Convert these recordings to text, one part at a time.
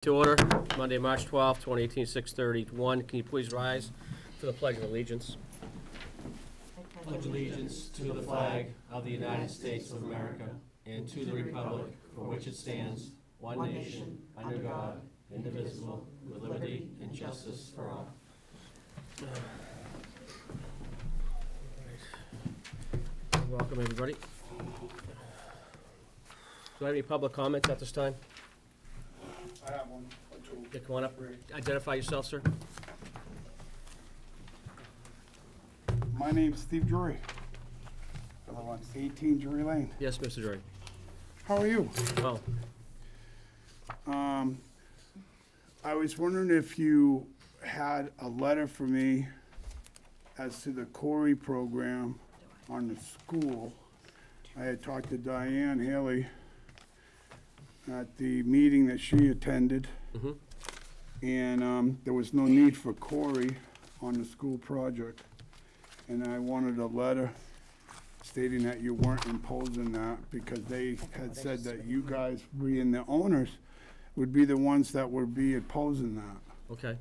To order, Monday, March 12th, 2018, 6:31. Can you please rise to the Pledge of Allegiance? I pledge allegiance to the flag of the United States of America and to the republic for which it stands, one nation, under God, indivisible, with liberty and justice for all. Welcome, everybody. Do I have any public comments at this time? I have one or two. Yeah, come on up. Identify yourself, sir. My name's Steve Drury. I live on 18 Drury Lane. Yes, Mr. Drury. How are you? Oh, I was wondering if you had a letter for me as to the Corey program on the school. I had talked to Diane Haley at the meeting that she attended, and there was no need for Corey on the school project. And I wanted a letter stating that you weren't imposing that because they had said that you guys, being the owners, would be the ones that would be opposing that. okay.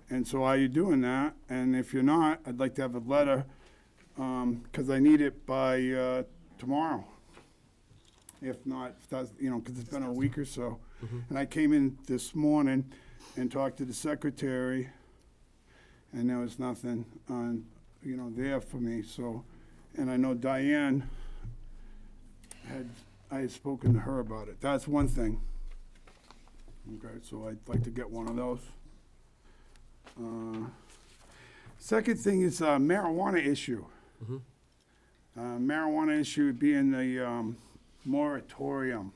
And so are you doing that? And if you're not, I'd like to have a letter, because I need it by tomorrow. If not, if that's, because it's been a week or so. And I came in this morning and talked to the secretary, and there was nothing on, there for me. So, and I know Diane I had spoken to her about it. That's one thing. Okay, so I'd like to get one of those. Second thing is marijuana issue. Marijuana issue being the moratorium.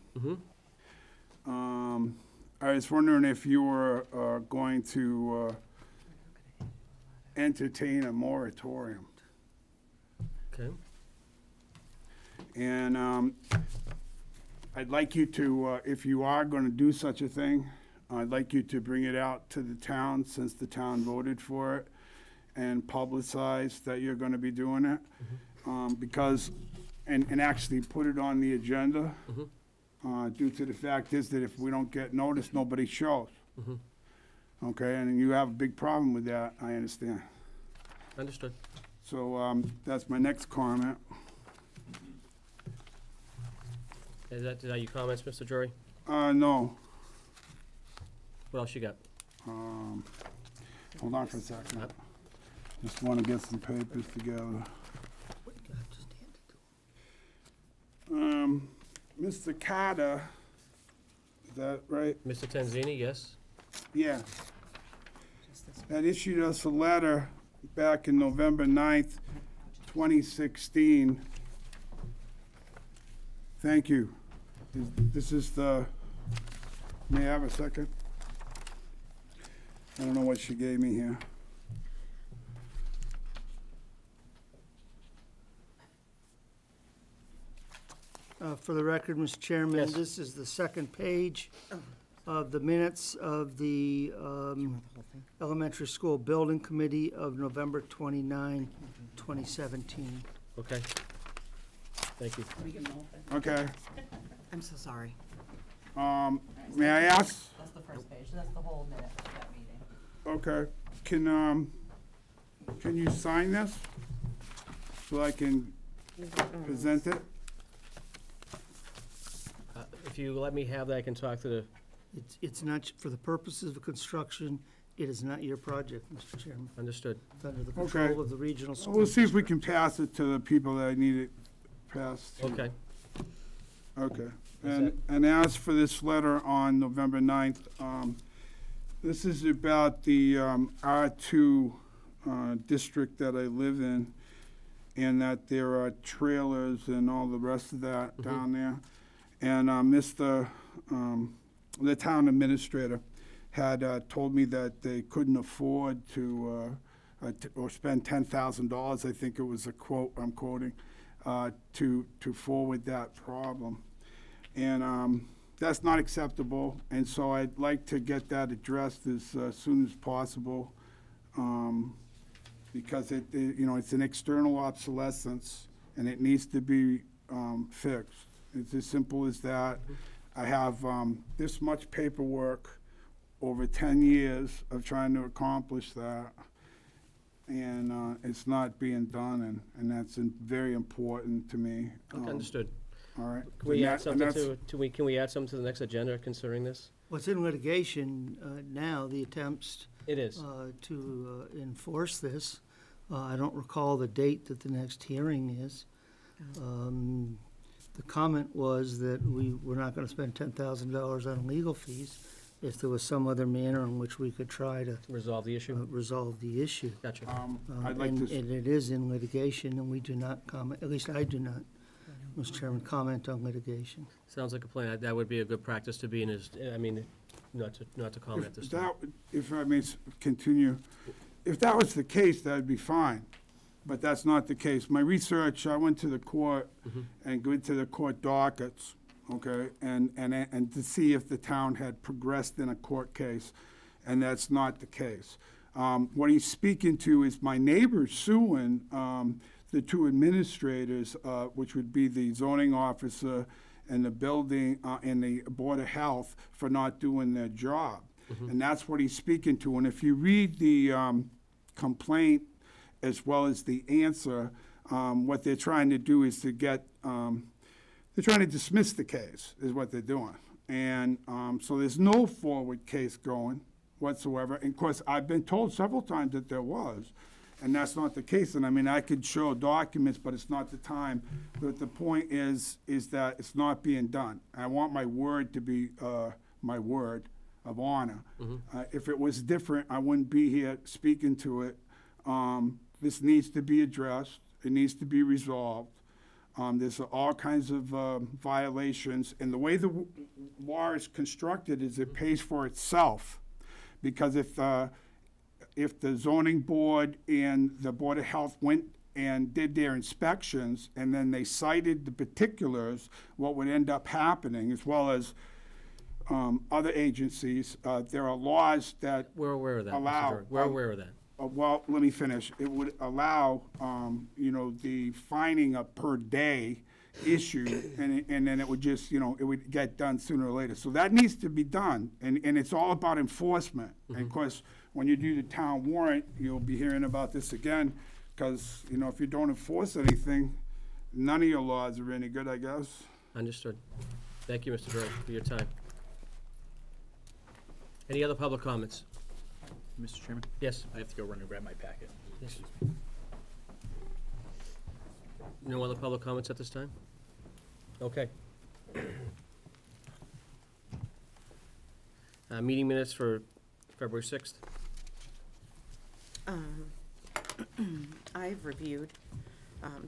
I was wondering if you were going to entertain a moratorium. Okay. And I'd like you to, if you are going to do such a thing, I'd like you to bring it out to the town, since the town voted for it, and publicize that you're going to be doing it. Because, and actually put it on the agenda, due to the fact is that if we don't get notice, nobody shows. Okay, and you have a big problem with that, I understand. Understood. So that's my next comment. Is that your comments, Mr. Drury? No. What else you got? Hold on for a second. Just want to get some papers together. Mr. Carter, is that right? Mr. Tanzini, yes? Yeah. Had issued us a letter back in November 9th, 2016. Thank you. This is the, may I have a second? I don't know what she gave me here. For the record, Mr. Chairman, Yes. this is the second page of the minutes of the Elementary School Building Committee of November 29, 2017. Okay. Thank you. Okay. I'm so sorry. May I ask? That's the first page. That's the whole minute of that meeting. Okay. Can you sign this so I can present it? If you let me have that, I can talk to the, It's not, for the purposes of construction, it is not your project, Mr. Chairman. understood. It's under the Okay. control of the regional school. We'll see if we can pass it to the people that need it passed to. Okay. Okay. Is And as for this letter on November 9th, this is about the R2 district that I live in, and that there are trailers and all the rest of that down there. And the town administrator had told me that they couldn't afford to, or spend $10,000, I think it was a quote I'm quoting, to forward that problem. And that's not acceptable, and so I'd like to get that addressed as soon as possible, because it's an external obsolescence, and it needs to be fixed. It's as simple as that. I have this much paperwork over 10 years of trying to accomplish that, and it's not being done, and that's very important to me. Okay, understood. All right. Can we And add that- and something that's- can we add something to the next agenda concerning this? What's in litigation now, the attempts It is. to enforce this. I don't recall the date that the next hearing is. The comment was that we were not going to spend $10,000 on legal fees if there was some other manner in which we could try to Resolve the issue? resolve the issue. Gotcha. I'd like And to, it is in litigation, and we do not comment, at least I do not, Mr. Chairman, comment on litigation. Sounds like a plan. That would be a good practice to be in, not to comment at this time. if I may continue, if that was the case, that'd be fine, but that's not the case. My research, I went to the court and went to the court dockets, okay, and to see if the town had progressed in a court case, and that's not the case. What he's speaking to is my neighbor suing the two administrators, which would be the zoning officer and the building, and the Board of Health for not doing their job. And that's what he's speaking to. And if you read the complaint as well as the answer, what they're trying to do is to get, they're trying to dismiss the case, is what they're doing. And so there's no forward case going whatsoever. And of course, I've been told several times that there was, and that's not the case. And I mean, I could show documents, but it's not the time. But the point is that it's not being done. I want my word to be my word of honor. If it was different, I wouldn't be here speaking to it. This needs to be addressed. It needs to be resolved. There's all kinds of violations, and the way the law is constructed is it pays for itself. Because if the zoning board and the Board of Health went and did their inspections, and then they cited the particulars, what would end up happening, as well as other agencies, there are laws that We're aware of that, Mr. allow. Jordan. We're aware of that. Well, let me finish. It would allow, the fining a per day issue, and then it would just, it would get done sooner or later. So that needs to be done, and it's all about enforcement. And of course, when you do the town warrant, you'll be hearing about this again, because, if you don't enforce anything, none of your laws are any good, I guess. Understood. Thank you, Mr. Jordan, for your time. Any other public comments? Mr. Chairman, Yes? I have to go run and grab my packet. Yes. No other public comments at this time? Okay. Meeting minutes for February 6th. I've reviewed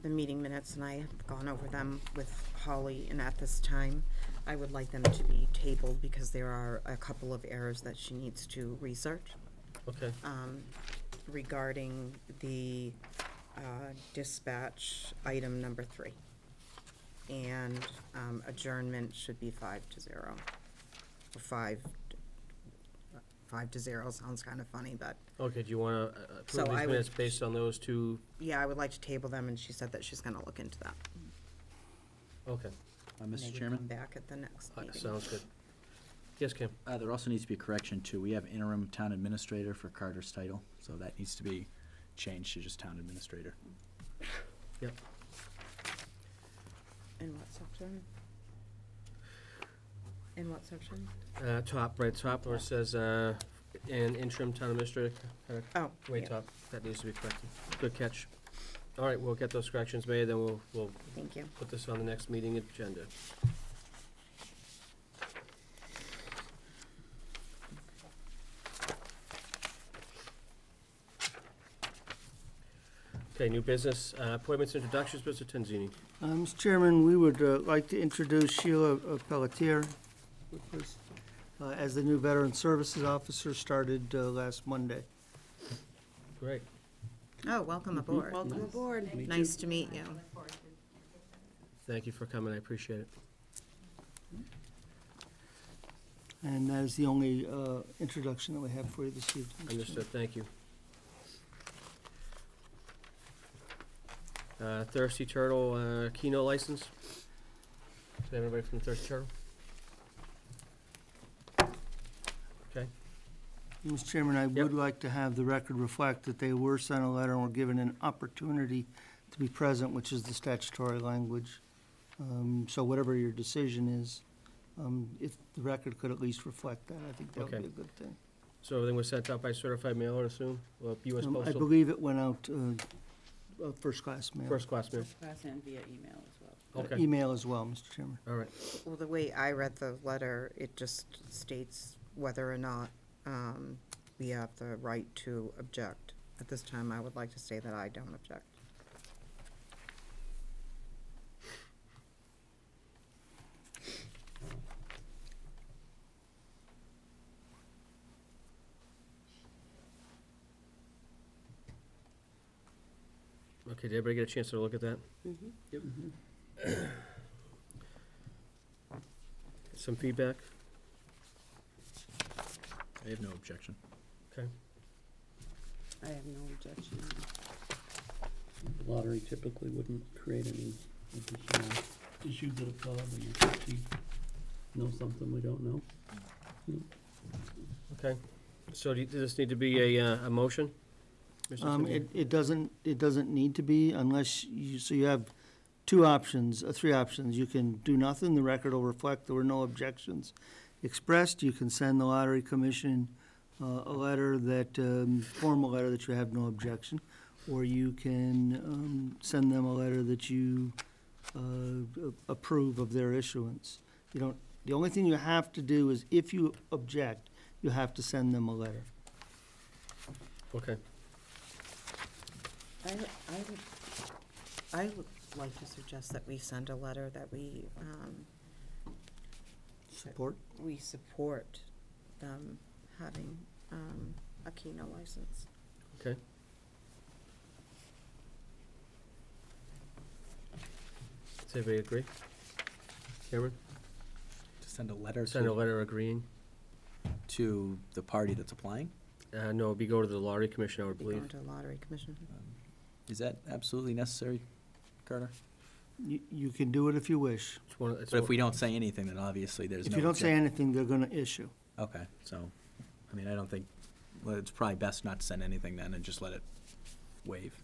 the meeting minutes, and I have gone over them with Holly, and at this time, I would like them to be tabled because there are a couple of errors that she needs to research Okay. regarding the dispatch item number 3. And adjournment should be 5-0. Or 5-0 sounds kind of funny, but Okay, do you want to So approve I these would- minutes based on those two? yeah, I would like to table them, and she said that she's gonna look into that. Okay, And they Mr. would Chairman, come back at the next meeting. sounds good. Yes, Kim? there also needs to be a correction too. We have interim town administrator for Carter's title, so that needs to be changed to just town administrator. Yep. In what section? In what section? Top, right top, where it says, an interim town administrator, Oh, way yeah. top, that needs to be corrected. Good catch. All right, we'll get those corrections made, then we'll Thank you. put this on the next meeting agenda. Okay, new business, appointments, introductions, Mr. Tanzini. Mr. Chairman, we would like to introduce Sheila Pelletier, who was, as the new Veteran Services Officer, started last Monday. Great. Oh, welcome aboard. Welcome aboard. Nice to meet you. Thank you for coming, I appreciate it. And that is the only introduction that we have for you this evening. Mr. Chairman. Understood, thank you. Thirsty Turtle Keno license. Is there anybody from Thirsty Turtle? Okay. Mr. Chairman, I Yep. would like to have the record reflect that they were sent a letter and were given an opportunity to be present, which is the statutory language. So whatever your decision is, if the record could at least reflect that, I think that would Okay. be a good thing. So everything was sent out by certified mail, I assume? Well, US I Postal, believe it went out, first-class mail. first class mail? Class and via email as well. Okay, Email as well, Mr. Chairman. all right. Well, the way I read the letter, it just states whether or not we have the right to object. At this time, I would like to say that I don't object. Okay, did everybody get a chance to look at that? Some feedback? I have no objection. Okay. I have no objection. The lottery typically wouldn't create any additional issues at a club, and if we know something we don't know. Okay. So does this need to be a motion? Mr. Simeon? It doesn't need to be unless you, so you have three options. You can do nothing, the record will reflect there were no objections expressed. You can send the lottery commission a letter that, formal letter that you have no objection, or you can send them a letter that you approve of their issuance. The only thing you have to do is, if you object, you have to send them a letter. Okay. I would like to suggest that we send a letter that we Support? support them having a Keno license. Okay. Does everybody agree? Cameron? To send a letter Send a letter agreeing? to the party that's applying? No, it'd be go to the lottery commission, I would Be believe. going to the lottery commission. Is that absolutely necessary, Carter? You can do it if you wish. It's But if we don't say anything, then obviously there's no. If you don't say object- anything, they're gonna issue. Okay, so, I mean, I don't think, well, it's probably best not to send anything then and just let it waive,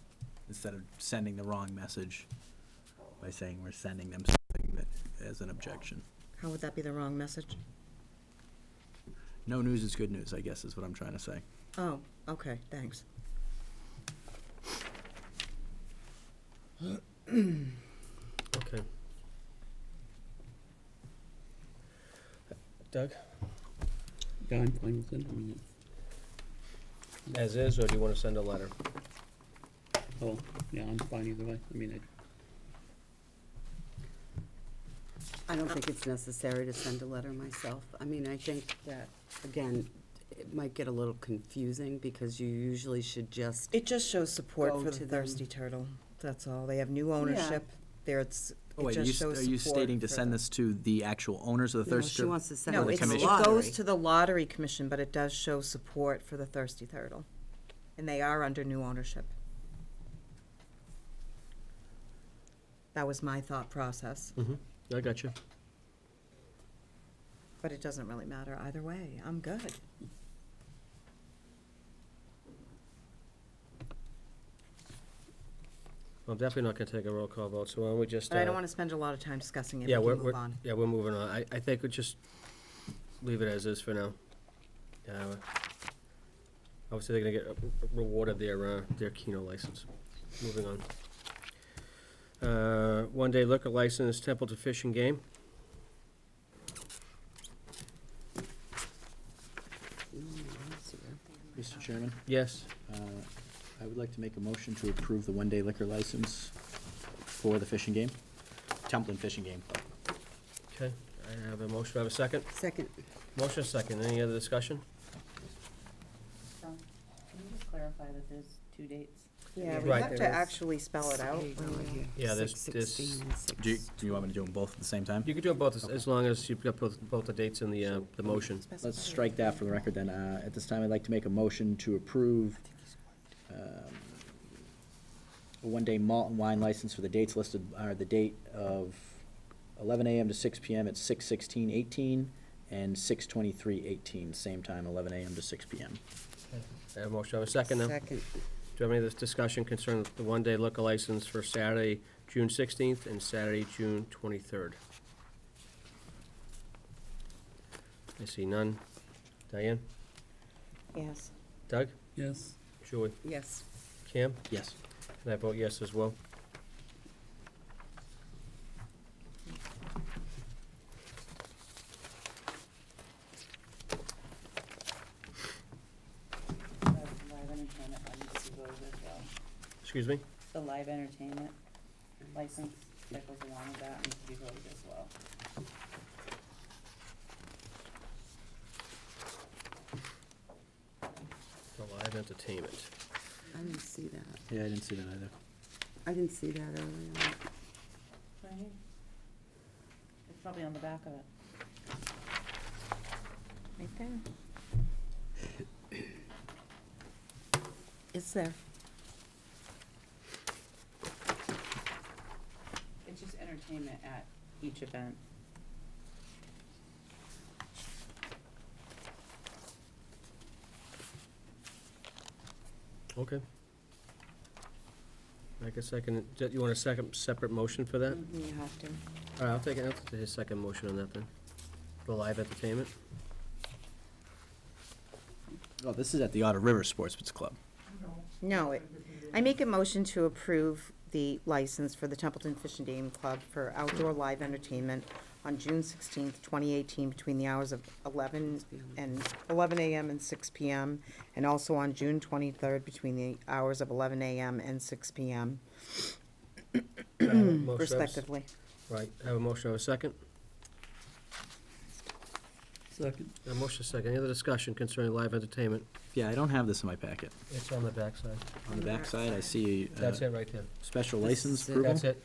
instead of sending the wrong message by saying we're sending them something that as an objection. How would that be the wrong message? No news is good news, I guess, is what I'm trying to say. Oh, okay, thanks. Okay. Doug? Yeah, I'm fine with it, I mean, As is, or do you want to send a letter? oh, yeah, I'm fine either way, I mean, I don't think it's necessary to send a letter myself. I mean, I think that, again, it might get a little confusing because you usually should just, It just shows support Go for to the them. Thirsty Turtle, that's all. They have new ownership. Oh, wait, It just shows are you support stating to for send them. this to the actual owners of the no, Thirsty she Turtle? wants to send No, it the to it the commission? lottery. goes to the Lottery Commission, but it does show support for the Thirsty Turtle. And they are under new ownership. That was my thought process, Mm-hmm. I got you. but it doesn't really matter either way. I'm good. Well, I'm definitely not going to take a roll call vote, so why don't we just... But I don't want to spend a lot of time discussing it. Yeah, We we're, can we're, move on. yeah, we're moving on. I think we just leave it as is for now. Obviously, they're gonna get rewarded their Keno license. Moving on. One-day liquor license, Templeton Fish and Game. Mr. Chairman, Yes. I would like to make a motion to approve the one-day liquor license for the fishing game, Templeton Fishing Game Club. Okay, I have a motion. Do I have a second? Second. Motion second. Any other discussion? Can you just clarify that there's two dates? Yeah, we Right. have to There is. actually spell it out. Yeah, there's- 6/16 and Do you, 6. do you want me to do them both at the same time? You can do them both as long as you've got both the dates in the motion. Let's strike that for the record then. At this time, I'd like to make a motion to approve a one-day malt and wine license for the dates listed are the date of 11 a.m. to 6 p.m. at 6/16/18 And 6/23/18, same time, 11 a.m. to 6 p.m. I have a motion, I have a second now. Second. Do you have any of this discussion concerning the one-day liquor license for Saturday, June 16th and Saturday, June 23rd? I see none. Diane? Yes. Doug? Yes. Julie? Yes. Cam? Yes. And I vote yes as well. The live entertainment one needs to go as well. Excuse me? The live entertainment license that goes along with that needs to be voted as well. The live entertainment. I didn't see that. Yeah, I didn't see that either. I didn't see that earlier. Right here. It's probably on the back of it. Right there. It's there. It's just entertainment at each event. Okay. I guess I can, you want a second, separate motion for that? You have to. All right, I'll take his second motion on that then. The live entertainment. Oh, this is at the Otter River Sportsman's Club. No, I make a motion to approve the license for the Templeton Fish and Game Club for outdoor live entertainment on June 16th, 2018, between the hours of 11 a.m. and 6 p.m., and also on June 23rd, between the hours of 11 a.m. and 6 p.m., respectively. Right, have a motion, have a second? Second. A motion, second. Any other discussion concerning live entertainment? Yeah, I don't have this in my packet. It's on the backside. On the backside, I see That's it right there. special license This is it. approval. That's it.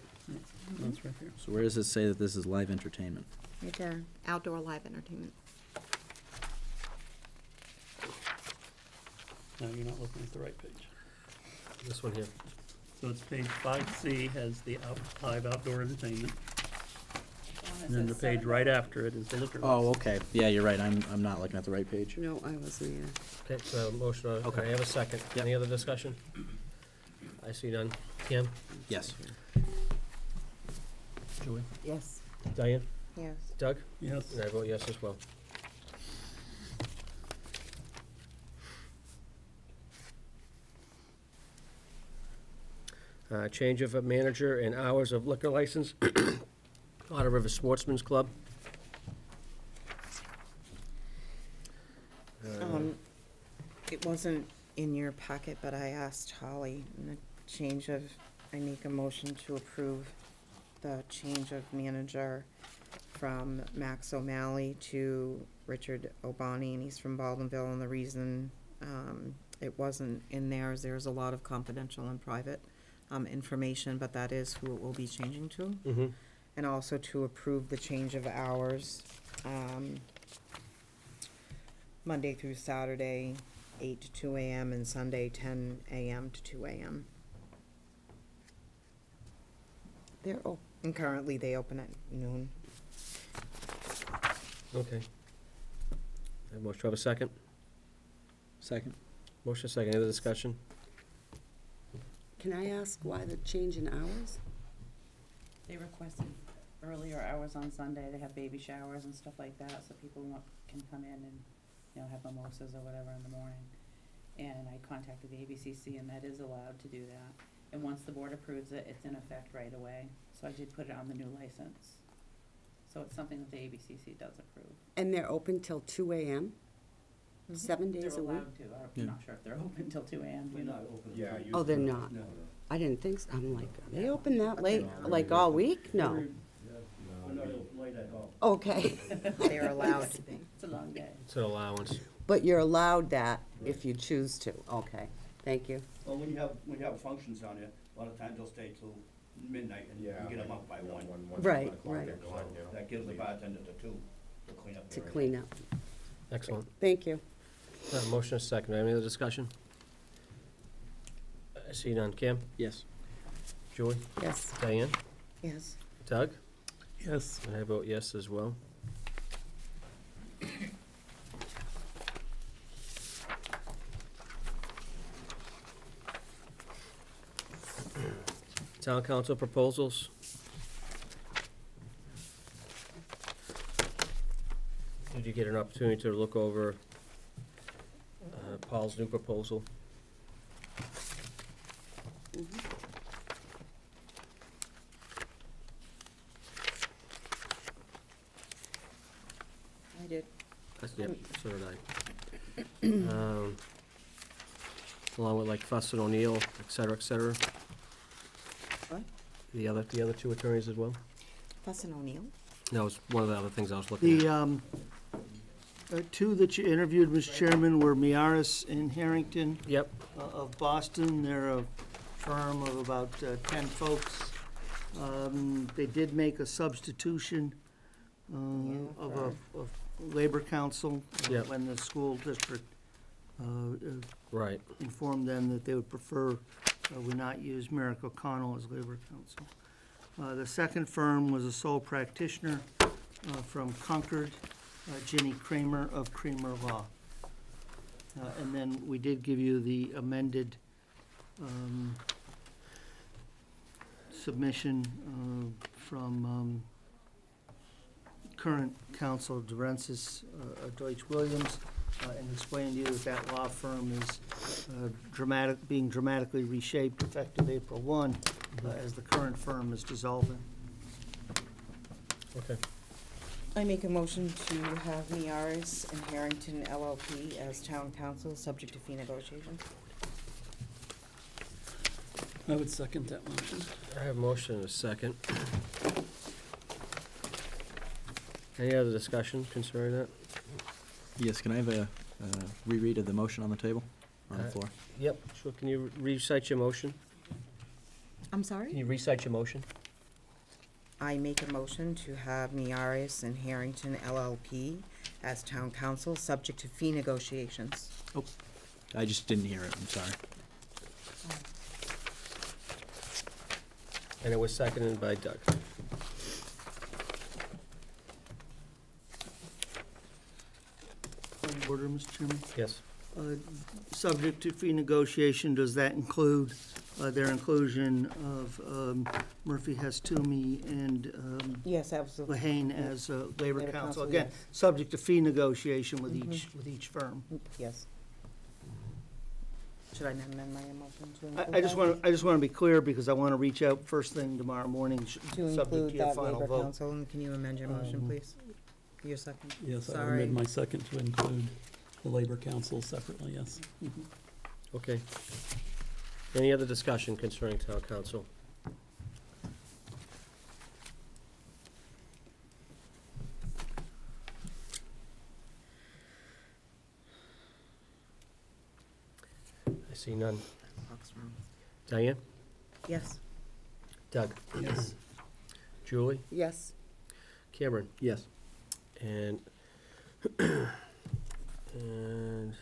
That's right here. So where does it say that this is live entertainment? Right there, outdoor live entertainment. No, you're not looking at the right page. This one here. So it's page 5C has the live outdoor entertainment. And then the page right after it is the liquor Oh, license. okay. Yeah, you're right. I'm not looking at the right page. No, I wasn't either. Okay, so motion, Okay. I have a second. Yep. Any other discussion? I see none. Kim? Yes. Julie? Yes. Diane? Yes. Doug? Yes. And I vote yes as well. Change of a manager and hours of liquor license, Otter River Sportsman's Club. It wasn't in your packet, but I asked Holly, in the change of, I make a motion to approve the change of manager from Max O'Malley to Richard O'Bonney, and he's from Baldwinville, and the reason, it wasn't in there is there's a lot of confidential and private, information, but that is who it will be changing to. Mm-hmm. And also to approve the change of hours, Monday through Saturday, 8 to 2 a.m., and Sunday, 10 a.m. to 2 a.m. They're open, and currently they open at noon. Okay. Have motion, have a second? Second. Motion second, any other discussion? Can I ask why the change in hours? They requested earlier hours on Sunday. They have baby showers and stuff like that, so people can come in and, you know, have mimosas or whatever in the morning. And I contacted the ABCC, and that is allowed to do that. And once the board approves it, it's in effect right away. So I did put it on the new license. So it's something that the ABCC does approve. And they're open till 2 a.m.? 7 days a They're week? allowed to. Yeah. I'm not sure if they're open till 2 a.m. do you know? Oh, they're not? I didn't think so. I'm like, are they open that late, like all week? No. Okay. They're allowed to be. It's a long day. It's an allowance. But you're allowed that if you choose to. Okay, thank you. Well, when you have functions down there, a lot of times they'll stay till midnight and you get them up by 1. Right, right. So that gives the bartender to 2 to clean up. To the area. clean up. Excellent. Thank you. Motion is second, any other discussion? I see none. Kim? Yes. Julie? Yes. Diane? Yes. Doug? Yes. And I vote yes as well. Town council proposals. Did you get an opportunity to look over Paul's new proposal? I did. Yeah, so did I. Along with like Fuss and O'Neill, et cetera, et cetera. What? The other two attorneys as well? Fuss and O'Neill? That was one of the other things I was looking at. The two that you interviewed, Mr. Chairman, were Miaris and Harrington Yep, of Boston. They're a firm of about 10 folks. They did make a substitution of a labor council Yep. when the school district right. informed them that they would prefer we not use Merrick O'Connell as labor counsel. The second firm was a sole practitioner from Concord, Ginny Kramer of Kramer Law. And then we did give you the amended submission from current counsel Durensis, Deutsch Williams, and explained to you that that law firm is being dramatically reshaped effective April 1, as the current firm is dissolving. Okay. I make a motion to have Miaris and Harrington LLP as town council, subject to fee negotiations. I would second that motion. I have a motion and a second. Any other discussion concerning that? Yes, can I have a reread of the motion on the table, on the floor? Yep, sure. Can you recite your motion? I'm Can sorry? you recite your motion? I make a motion to have Miaris and Harrington LLP as town council, subject to fee negotiations. I just didn't hear it, I'm sorry. And it was seconded by Doug. Point of order, Mr. Chairman. Yes. Subject to fee negotiation, does that include their inclusion of Murphy Hess Toomey and Yes, absolutely. Lehane as labor Labor counsel? counsel, Again, yes. subject to fee negotiation with Mhm. each firm. Yes. Should I amend my motion to include I just that? want to be clear, because I want to reach out first thing tomorrow morning, To subject include to your that final labor vote. council, and can you amend your motion, Um, please? Your second. Yes, I Sorry. amend my second to include the labor council separately, yes. Okay. Any other discussion concerning town council? I see none. Diane? Yes. Doug? Yes. Julie? Yes. Cameron? Yes. And, and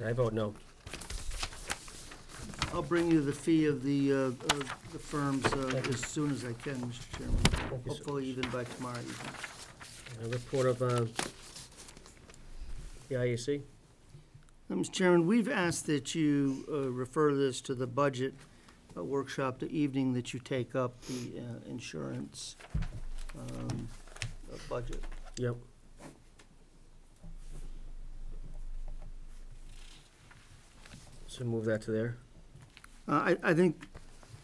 I vote no. I'll bring you the fee of the firms Thank you. as soon as I can, Mr. Chairman. Thank you, sir. Hopefully even by tomorrow evening. A report of the IEC? Mr. Chairman, we've asked that you refer this to the budget workshop the evening that you take up the insurance budget. Yep. So move that to there? I think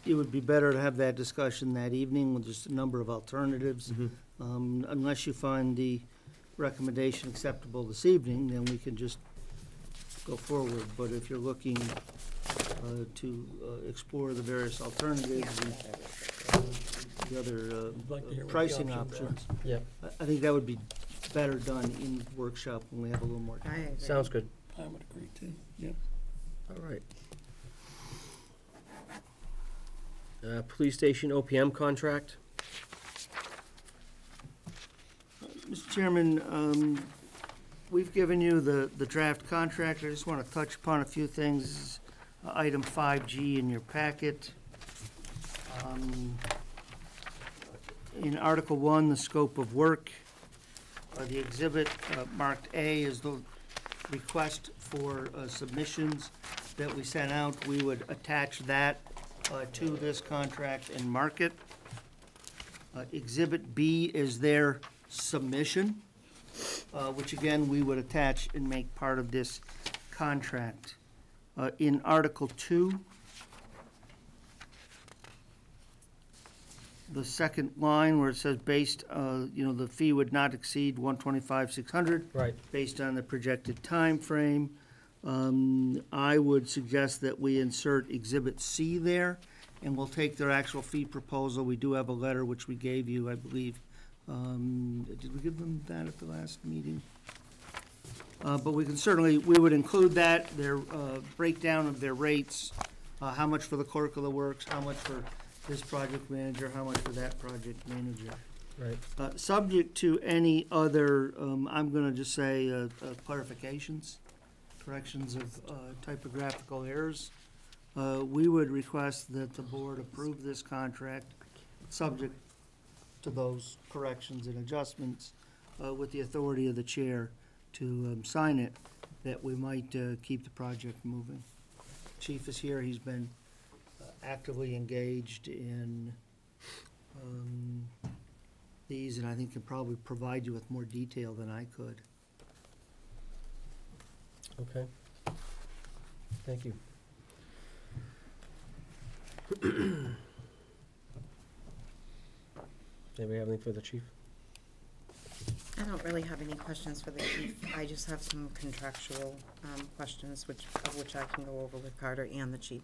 it would be better to have that discussion that evening with just a number of alternatives. Unless you find the recommendation acceptable this evening, then we can just go forward. But if you're looking to explore the various alternatives and the other I'd like to hear what the pricing options are. options, Yep. I think that would be better done in workshop when we have a little more I time. agree. Sounds good. I would agree too, yep. All right. Police station OPM contract? Mr. Chairman, we've given you the draft contract. I just want to touch upon a few things. This is, item 5G in your packet. In Article 1, the scope of work, the exhibit marked A is the request for submissions that we sent out. We would attach that to this contract and mark it. Exhibit B is their submission, which again, we would attach and make part of this contract. In Article 2, the second line where it says based, the fee would not exceed $125,600. Right. Based on the projected time frame. I would suggest that we insert Exhibit C there, and we'll take their actual fee proposal. We do have a letter which we gave you, I believe. Did we give them that at the last meeting? But we can certainly, we would include that, their breakdown of their rates, how much for the clerk of the works, how much for this project manager, how much for that project manager. Right. Subject to any other, I'm gonna just say, clarifications, corrections of typographical errors. We would request that the board approve this contract, subject to those corrections and adjustments, with the authority of the chair to sign it, that we might keep the project moving. Chief is here, he's been actively engaged in these, and I think can probably provide you with more detail than I could. Okay. Thank you. Anybody have anything for the chief? I don't really have any questions for the chief. I just have some contractual questions, of which I can go over with Carter and the chief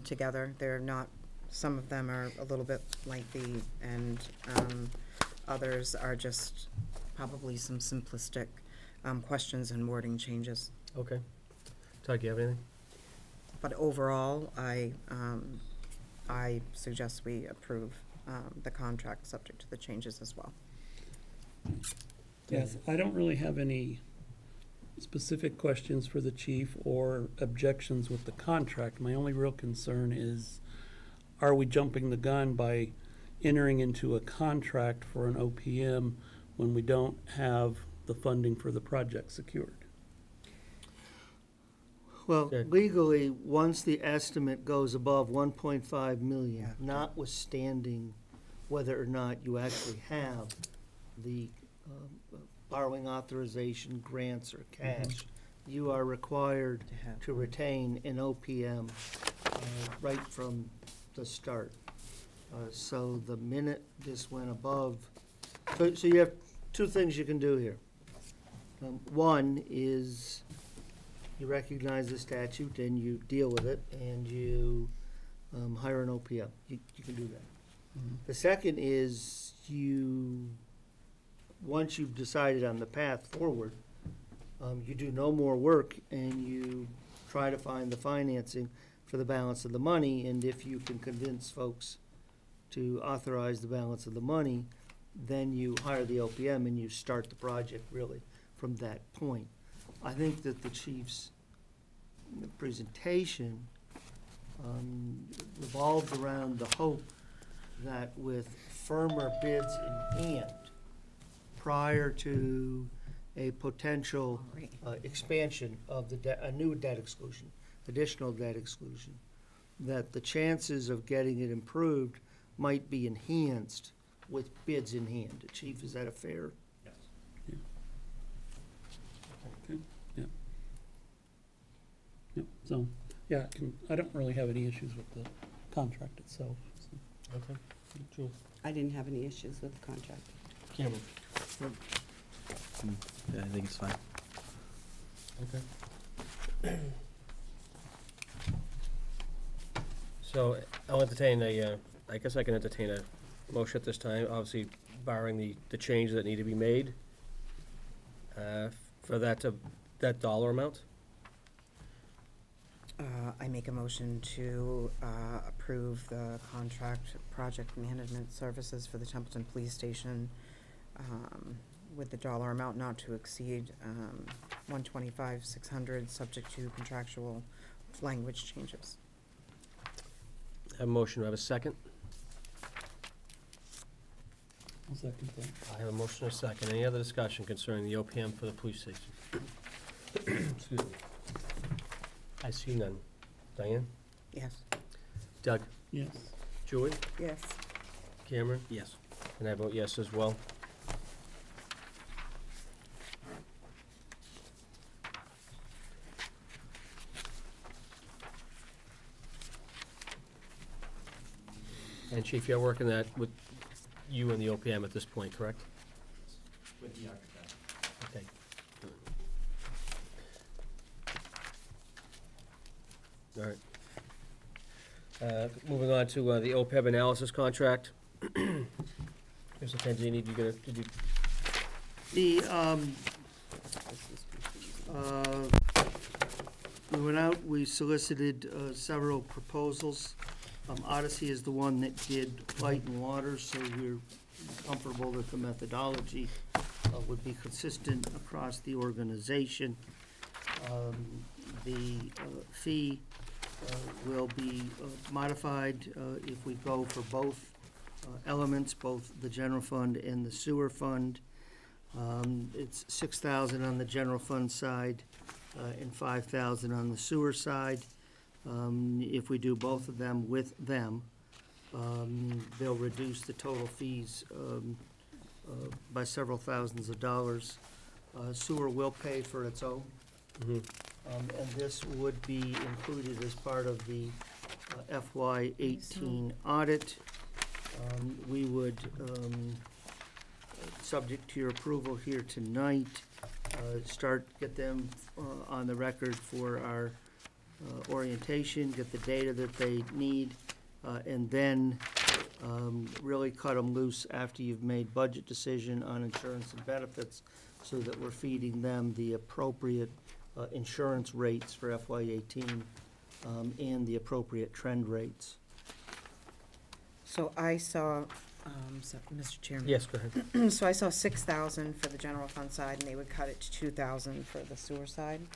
together. They're not, some of them are a little bit lengthy, and others are just probably some simplistic questions and wording changes. Okay. Todd, do you have anything? But overall, I suggest we approve the contract subject to the changes as well. Yes, I don't really have any specific questions for the chief or objections with the contract. My only real concern is, are we jumping the gun by entering into a contract for an OPM when we don't have the funding for the project secured? Well, Good. legally, once the estimate goes above 1.5 million, Yeah. notwithstanding whether or not you actually have the borrowing authorization, grants, or cash, you are required to retain an OPM right from the start. So the minute this went above, so you have two things you can do here. One is you recognize the statute and you deal with it, and you hire an OPM. You can do that. The second is once you've decided on the path forward, you do no more work and you try to find the financing for the balance of the money, and if you can convince folks to authorize the balance of the money, then you hire the OPM and you start the project really from that point. I think that the chief's presentation revolved around the hope that with firmer bids in hand, prior to a potential expansion of a new debt exclusion, additional debt exclusion, that the chances of getting it improved might be enhanced with bids in hand. Chief, is that a fair? Yes. Okay, yeah. Yep, so, yeah, I don't really have any issues with the contract itself. So. Okay. Jules? I didn't have any issues with the contract. Cameron? Yeah, I think it's fine. Okay. So I'll entertain I guess I can entertain a motion at this time, obviously barring the changes that need to be made for that dollar amount. I make a motion to approve the contract project management services for the Templeton Police Station with the dollar amount not to exceed $125,600, subject to contractual language changes. Have a motion, do I have a second? I'll second that. I have a motion and a second. Any other discussion concerning the OPM for the police station? Excuse me. I see none. Diane? Yes. Doug? Yes. Julie? Yes. Cameron? Yes. And I vote yes as well. And Chief, you're working that with you and the OPM at this point, correct? With the architect. Okay. All right. Moving on to the OPEB analysis contract. Mr. Tanzini, did you? We went out, we solicited several proposals. Odyssey is the one that did light and water, so we're comfortable that the methodology would be consistent across the organization. The fee will be modified if we go for both elements, both the general fund and the sewer fund. It's $6,000 on the general fund side and $5,000 on the sewer side. If we do both of them with them, they'll reduce the total fees by several thousands of dollars. Sewer will pay for its own. Mhm. And this would be included as part of the FY '18 audit. We would, subject to your approval here tonight, get them on the record for our orientation, get the data that they need, and then really cut them loose after you've made budget decision on insurance and benefits, so that we're feeding them the appropriate insurance rates for FY '18 and the appropriate trend rates. So I saw, Mr. Chairman. Yes, go ahead. So I saw 6,000 for the general fund side, and they would cut it to 2,000 for the sewer side.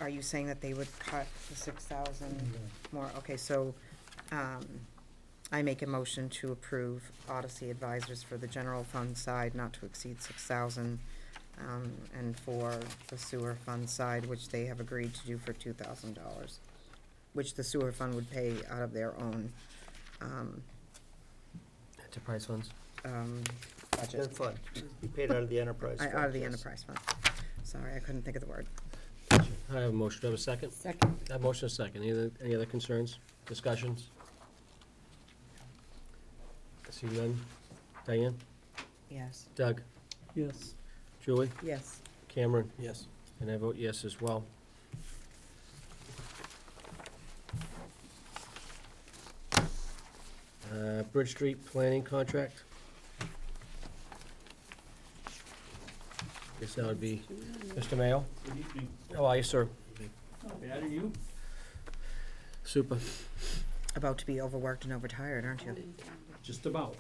Are you saying that they would cut the 6,000 more? Okay, so, I make a motion to approve Odyssey Advisors for the general fund side not to exceed 6,000, and for the sewer fund side, which they have agreed to do for $2,000, which the sewer fund would pay out of their own, Enterprise funds. budget. That fund, you paid out of the enterprise fund. Out of the yes. enterprise fund. Sorry, I couldn't think of the word. I have a motion. Do I have a second? Second. I have a motion and a second. Any other concerns, discussions? I see none. Diane? Yes. Doug? Yes. Julie? Yes. Cameron? Yes. And I vote yes as well. Bridge Street planning contract. Guess that would be Mr. Mayo. Good evening. How are you, sir? Not bad, are you? Super. About to be overworked and overtired, aren't you? Just about.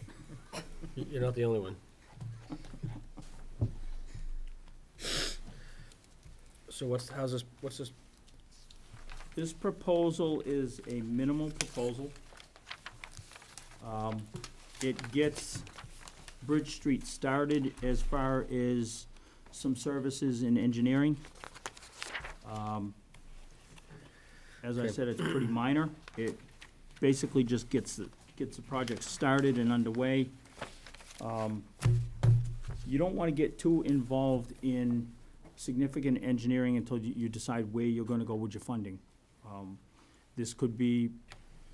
You're not the only one. So what's this? This proposal is a minimal proposal. It gets Bridge Street started as far as some services in engineering. As I Okay. said, it's pretty minor. It basically just gets the project started and underway. You don't want to get too involved in significant engineering until you decide where you're going to go with your funding. This could be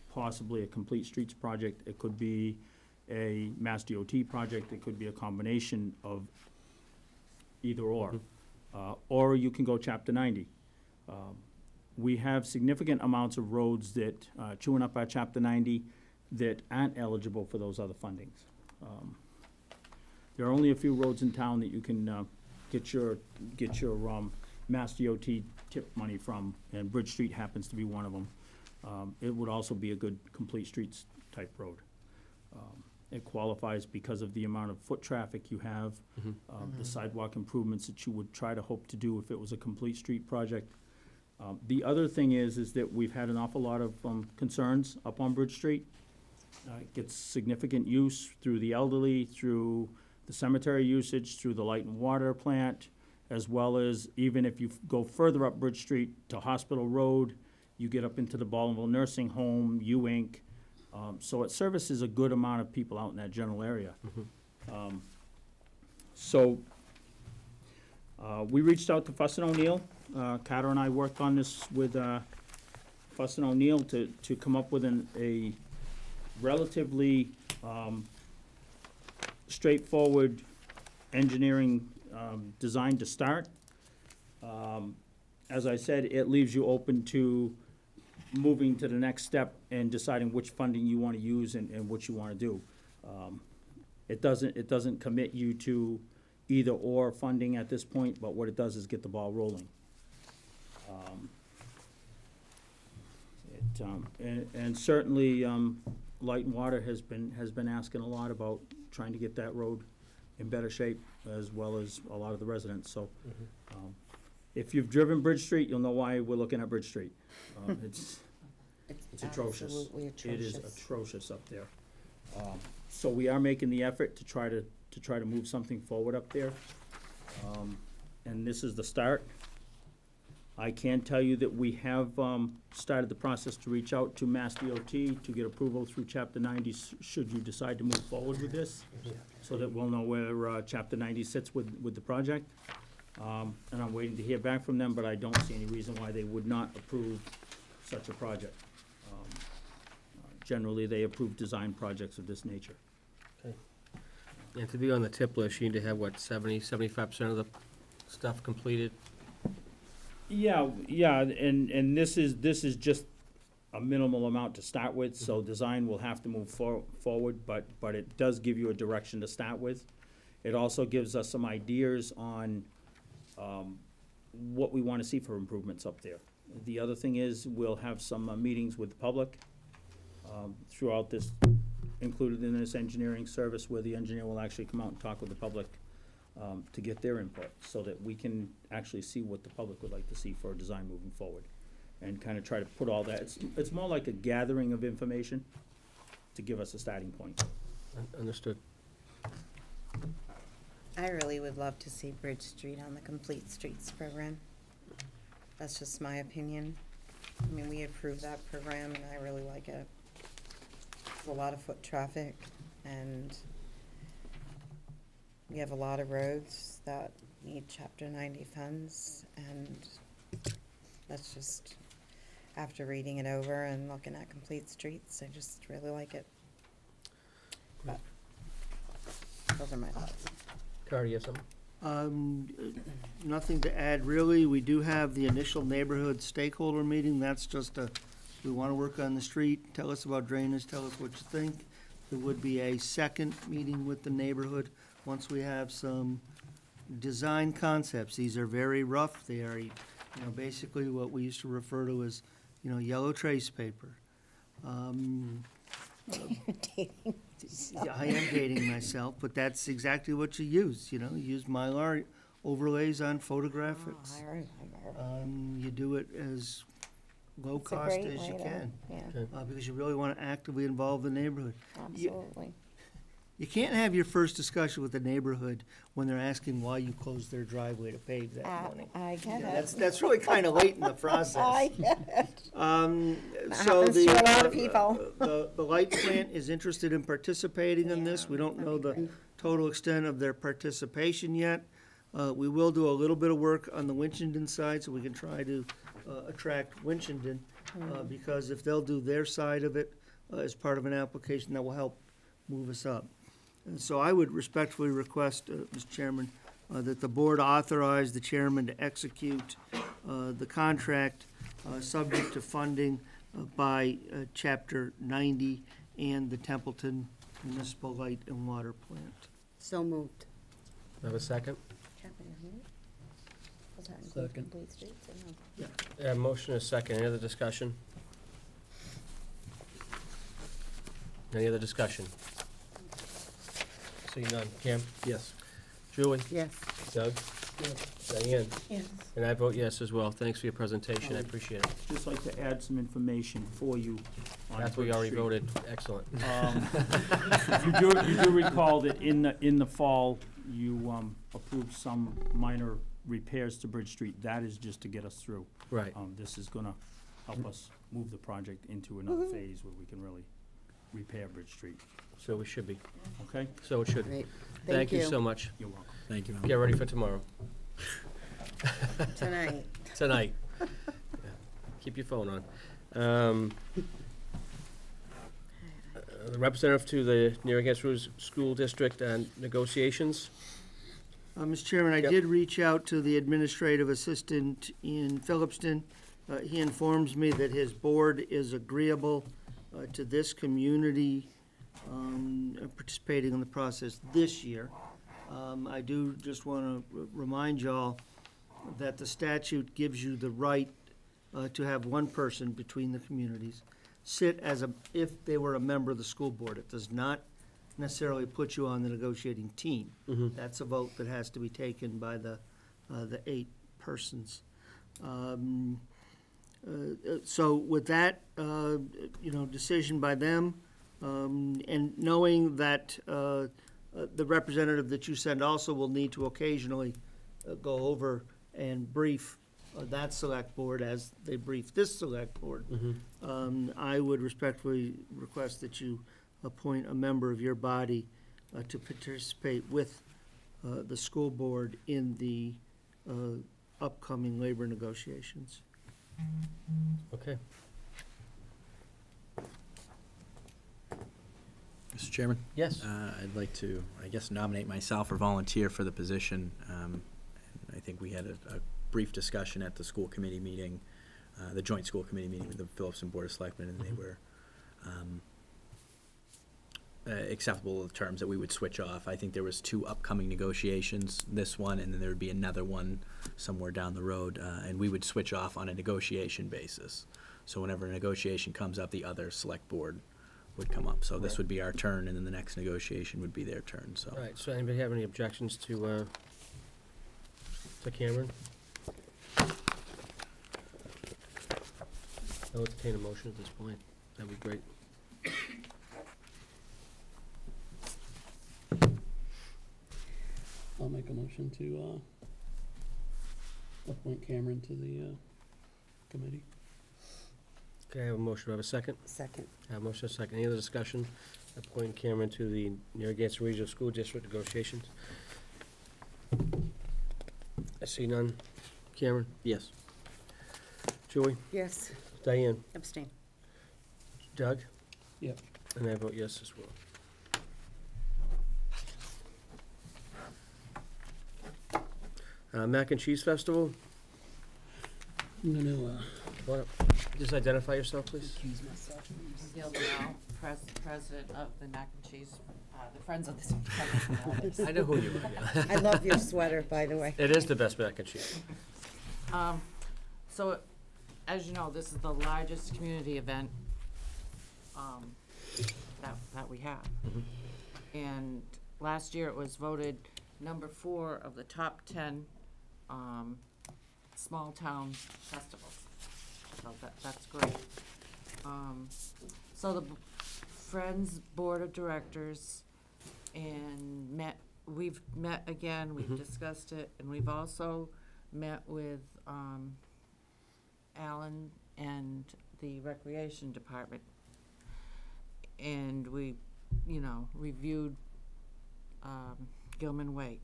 possibly a complete streets project, it could be a Mass DOT project, it could be a combination of either or you can go Chapter 90. We have significant amounts of roads that, chewing up our Chapter 90, that aren't eligible for those other fundings. There are only a few roads in town that you can get your Mass DOT tip money from, and Bridge Street happens to be one of them. It would also be a good complete streets type road. It qualifies because of the amount of foot traffic you have, the sidewalk improvements that you would try to hope to do if it was a complete street project. The other thing is that we've had an awful lot of concerns up on Bridge Street. It gets significant use through the elderly, through the cemetery usage, through the light and water plant, as well as even if you go further up Bridge Street to Hospital Road, you get up into the Ballinville Nursing Home, U-Inc. So it services a good amount of people out in that general area. So we reached out to Fuss and O'Neill. Carter and I worked on this with Fuss and O'Neill to come up with a relatively straightforward engineering design to start. As I said, it leaves you open to moving to the next step and deciding which funding you want to use and what you want to do. It doesn't commit you to either or funding at this point, but what it does is get the ball rolling. And certainly, Light and Water has been asking a lot about trying to get that road in better shape, as well as a lot of the residents, so. If you've driven Bridge Street, you'll know why we're looking at Bridge Street. It's atrocious. Absolutely It is atrocious. atrocious up there. So we are making the effort to try to move something forward up there. And this is the start. I can tell you that we have started the process to reach out to Mass DOT to get approval through Chapter 90, should you decide to move forward with this, so that we'll know where Chapter 90 sits with the project. And I'm waiting to hear back from them, but I don't see any reason why they would not approve such a project. Generally, they approve design projects of this nature. And to be on the tip list, you need to have, what, 75% of the stuff completed? Yeah, and this is just a minimal amount to start with, so design will have to move forward, but it does give you a direction to start with. It also gives us some ideas on what we want to see for improvements up there. The other thing is, we'll have some meetings with the public throughout this, included in this engineering service, where the engineer will actually come out and talk with the public to get their input, so that we can actually see what the public would like to see for a design moving forward, and kind of try to put all that. It's more like a gathering of information to give us a starting point. Understood. I really would love to see Bridge Street on the Complete Streets program. That's just my opinion. I mean, we approved that program and I really like it. There's a lot of foot traffic and we have a lot of roads that need Chapter 90 funds, and that's just, after reading it over and looking at Complete Streets, I just really like it. But those are my thoughts. Carter, you have something? Nothing to add, really. We do have the initial neighborhood stakeholder meeting. That's just we want to work on the street, tell us about drainage, tell us what you think. There would be a second meeting with the neighborhood once we have some design concepts. These are very rough. They are, basically what we used to refer to as, yellow trace paper. I am dating myself, but that's exactly what you use, you use Mylar overlays on photographics. You do it as low It's a cost great as you way to- can, Yeah, because you really want to actively involve the neighborhood. absolutely. You can't have your first discussion with the neighborhood when they're asking why you closed their driveway to pave that morning. I get Yeah, it. that's really kind of late in the process. I get it. So happens the, to a lot of people. The light plant is interested in participating in this. We don't know the total extent of their participation yet. We will do a little bit of work on the Winchendon side, so we can try to attract Winchendon, because if they'll do their side of it as part of an application, that will help move us up. And so I would respectfully request, Mr. Chairman, that the board authorize the chairman to execute the contract subject to funding by Chapter 90 and the Templeton Municipal Light and Water Plant. So moved. Have a second? Does that include Second. Complete Streets or no? Yeah, motion is second. Any other discussion? Any other discussion? See none. Kim? Yes. Julie? Yes. Doug? Diane? Yes. And I vote yes as well. Thanks for your presentation. I appreciate it. Just like to add some information for you That's what we Bridge already Street. voted, excellent. You do recall that in the fall, you approved some minor repairs to Bridge Street. That is just to get us through. Right, This is gonna help us move the project into another phase where we can really repair Bridge Street, so we should be, okay? so it should. Great. Thank you so much. You're welcome. Thank you. Get ready for tomorrow. Tonight. Tonight. Yeah. Keep your phone on. The representative to the Narragansett Rouge School District and negotiations. Mr. Chairman, I Yep. did reach out to the administrative assistant in Phillipston. He informs me that his board is agreeable to this community participating in the process this year. I do just want to remind y'all that the statute gives you the right to have one person between the communities sit as if they were a member of the school board. It does not necessarily put you on the negotiating team. Mhm. That's a vote that has to be taken by the 8 persons. So with that, decision by them, and knowing that the representative that you send also will need to occasionally go over and brief that select board as they brief this select board, I would respectfully request that you appoint a member of your body to participate with the school board in the upcoming labor negotiations. Okay. Mr. Chairman? Yes. I'd like to, I guess, nominate myself or volunteer for the position. I think we had a brief discussion at the school committee meeting, the joint school committee meeting with the Phillipston Board of Selectmen, and they were acceptable terms that we would switch off. I think there was 2 upcoming negotiations, this one, and then there would be another one somewhere down the road, and we would switch off on a negotiation basis. So whenever a negotiation comes up, the other select board would come up. So this would be our turn, and then the next negotiation would be their turn, so. All right, so anybody have any objections to Cameron? I'll entertain a motion at this point. That'd be great. I'll make a motion to appoint Cameron to the committee. Okay, I have a motion. Do I have a second? Second. I have a motion, a second. Any other discussion? Appointing Cameron to the Narragansett Regional School District negotiations. I see none. Cameron? Yes. Julie? Yes. Diane? Abstain. Doug? Yep. And I vote yes as well. Mac and Cheese Festival? I'm gonna, What, just identify yourself, please. M.G.L, president of the Mac and Cheese, the Friends of the I know who you are, yeah. I love your sweater, by the way. It is the best mac and cheese. So, as you know, this is the largest community event that we have. And last year it was voted number 4 of the top 10 small town festivals. So that's great. So the Friends Board of Directors we've met again, we've discussed it, and we've also met with Alan and the Recreation Department. And we, reviewed Gilman Waite.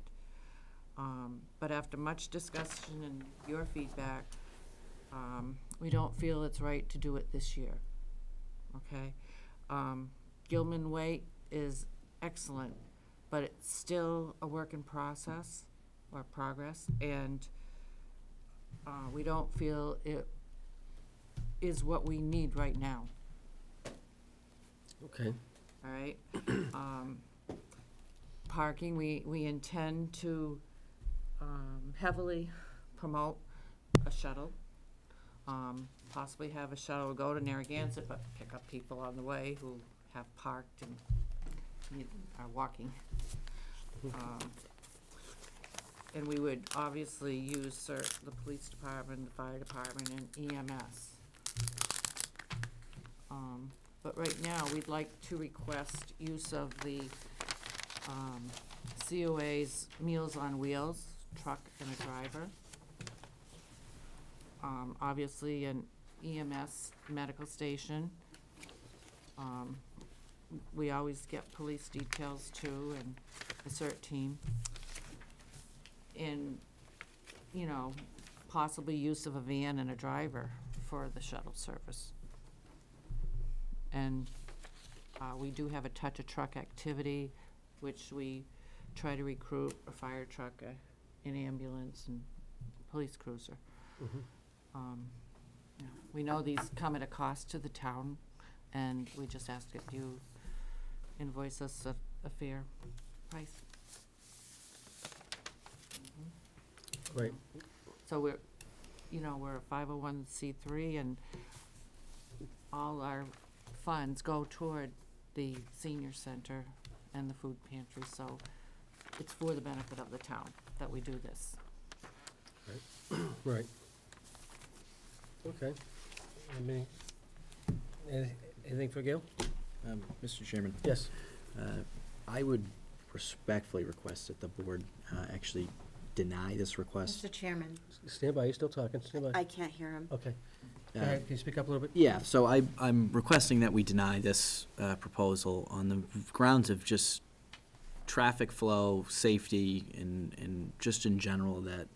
But after much discussion and your feedback, we don't feel it's right to do it this year, okay? Gilman Waite is excellent, but it's still a work in progress, and we don't feel it is what we need right now, Okay. all right? Parking, we intend to heavily promote a shuttle. Possibly have a shuttle go to Narragansett, but pick up people on the way who have parked and are walking. And we would obviously use the police department, the fire department, and EMS. But right now, we'd like to request use of the COA's Meals on Wheels, truck and a driver. Obviously, an EMS medical station. We always get police details too, and a CERT team. And, you know, possibly use of a van and a driver for the shuttle service. And we do have a touch a truck activity, which we try to recruit a fire truck, an ambulance, and police cruiser. Yeah, we know these come at a cost to the town, and we just ask that you invoice us a fair price. Right. So we're, you know, we're a 501c3, and all our funds go toward the senior center and the food pantry, so it's for the benefit of the town that we do this. Right. Okay. Anything for Gail? Mr. Chairman, Yes. I would respectfully request that the board actually deny this request. Mr. Chairman, Stand by, you're still talking, stand by. I can't hear him. Okay. Go ahead, can you speak up a little bit? Yeah, so I'm requesting that we deny this proposal on the grounds of just traffic flow, safety, and just in general that,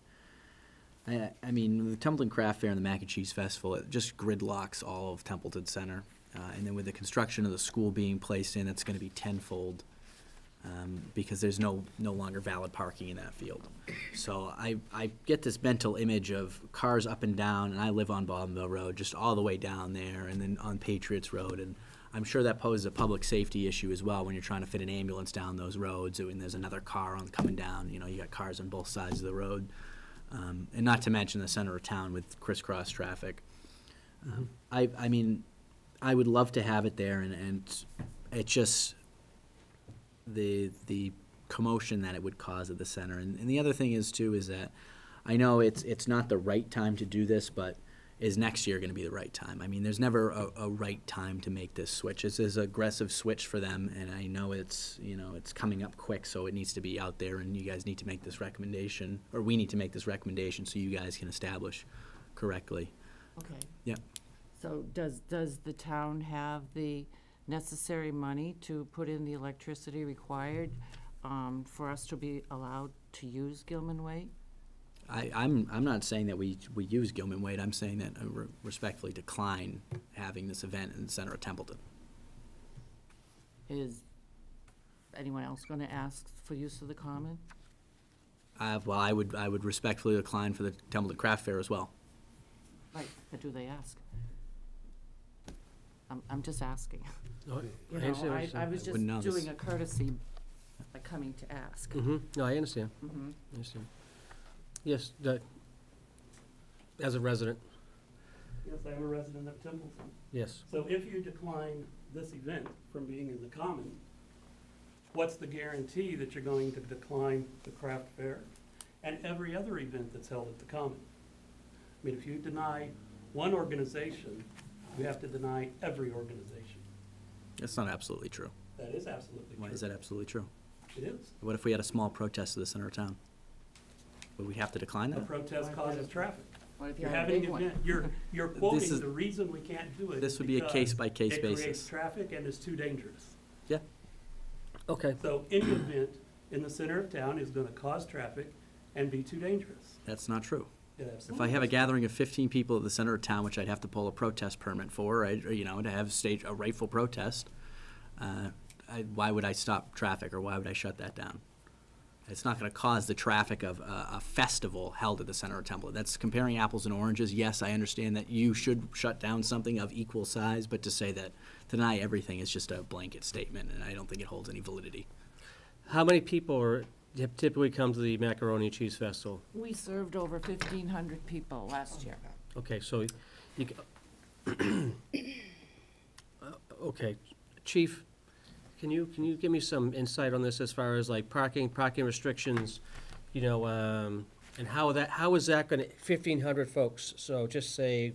I mean, the Templeton Craft Fair and the Mac and Cheese Festival, it just gridlocks all of Templeton Center. And then with the construction of the school being placed in, it's gonna be tenfold, because there's no longer valid parking in that field. So I get this mental image of cars up and down, and I live on Baldwinville Road, just all the way down there, and then on Patriots Road, and I'm sure that poses a public safety issue as well when you're trying to fit an ambulance down those roads, and there's another car coming down, you know, you got cars on both sides of the road. And not to mention the center of town with crisscross traffic. I mean, I would love to have it there, and it's just the commotion that it would cause at the center. And the other thing is too is that I know it's not the right time to do this, but is next year going to be the right time? I mean, there's never a right time to make this switch. This is an aggressive switch for them, and I know it's coming up quick, so it needs to be out there, and you guys need to make this recommendation, or we need to make this recommendation so you guys can establish correctly. Okay. Yep. So does the town have the necessary money to put in the electricity required for us to be allowed to use Gilman Way? I'm not saying that we use Gilman Wade. I'm saying that I respectfully decline having this event in the center of Templeton. Is anyone else going to ask for use of the common? Well, I would respectfully decline for the Templeton Craft Fair as well. Right, but do they ask? I'm just asking. No, You I understand what know, you're saying. I was just wouldn't know this. doing a courtesy by coming to ask. No, I understand, Mm-hmm. I understand. Yes, as a resident, Yes, I'm a resident of Templeton. yes. So if you decline this event from being in the common, what's the guarantee that you're going to decline the craft fair and every other event that's held at the common? I mean, if you deny one organization, you have to deny every organization. That's not absolutely true. That is absolutely true. Why is that absolutely true? It is. What if we had a small protest to the center of town? Would we have to decline A that? protest causes traffic. What if you You're have a having big an one? event, you're This quoting is- the reason we can't do it. This would be a because case-by-case it creates basis. traffic and is too dangerous. Okay, So any event in the center of town is gonna cause traffic and be too dangerous. That's not true. It If I absolutely have a is. gathering of 15 people at the center of town, which I'd have to pull a protest permit for, right, or, to have stage a rightful protest, why would I stop traffic, or why would I shut that down? It's not going to cause the traffic of a festival held at the center of Templeton. That's comparing apples and oranges. Yes, I understand that you should shut down something of equal size, but to say that, to deny everything is just a blanket statement, and I don't think it holds any validity. how many people typically come to the Macaroni and Cheese Festival? We served over 1,500 people last year. Okay, so you, okay, Chief, can you give me some insight on this as far as like parking restrictions, and how is that gonna, 1,500 folks, so just say,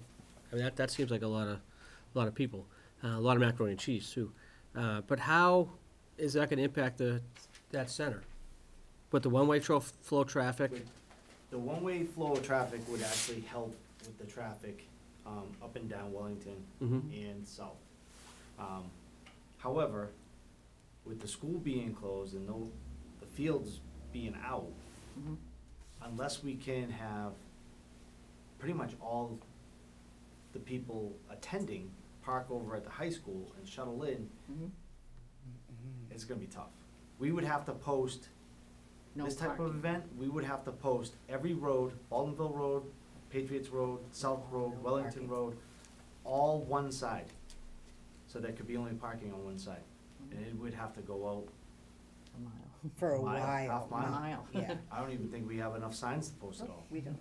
I mean, that seems like a lot of people. A lot of macaroni and cheese, too. But how is that gonna impact that center? With the one-way flow traffic? The one-way flow of traffic would actually help with the traffic up and down Wellington Mhm. and south. However, with the school being closed and the fields being out, Mhm. unless we can have pretty much all the people attending park over at the high school and shuttle in, Mhm. it's gonna be tough. We would have to post, No this type of parking. event, we would have to post every road, Aldenville Road, Patriots Road, South Road, Wellington Road, all one side. So there could be only parking on one side. And it would have to go out A mile. For a Mile, half while. mile. Mile. Yeah. I don't even think we have enough signs to post at all. We don't.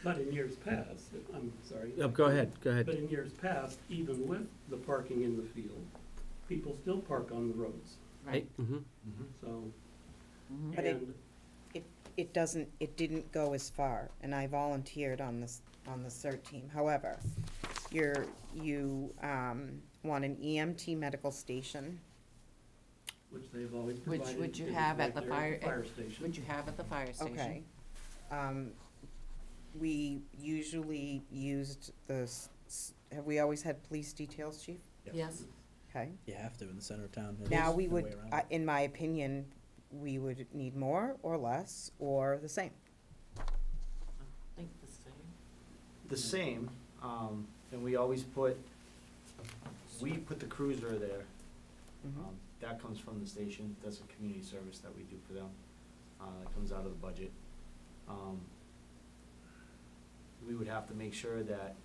But in years past, I'm sorry. Go ahead, go But ahead. in years past, even with the parking in the field, people still park on the roads, Right. Mhm. so. Mhm. But it- and it didn't go as far, and I volunteered on the CERT team. However, you want an EMT medical station. Which they've always Which provided. would you is have at right the there fire- station. Would you have at the fire station? Okay. We usually used have we always had police details, chief? Yes. Okay. You have to in the center of town. Now, There's we no would, way around it. in my opinion, we would need more or less or the same. I think the same. The same, and we always put the cruiser there. Mhm. That comes from the station, that's a community service that we do for them, that comes out of the budget. We would have to make sure that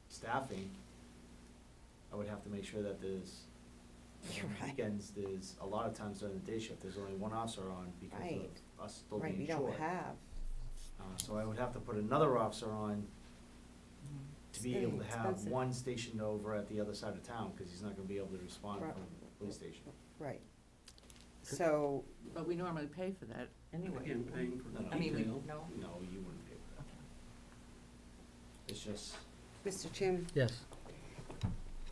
staffing, I would have to make sure that there's, You're on right. weekends, there's, a lot of times during the day shift, there's only one officer on because Right. of us still Right, being we short. don't have. So I would have to put another officer on to be It's able to have expensive. one stationed over at the other side of town, cause he's not gonna be able to respond Right. from the police station. Right. So, But we normally pay for that anyway. Again, paying for No, no. I mean, we, detail. no. No, you wouldn't pay for that. It's just, Mr. Chairman, Yes.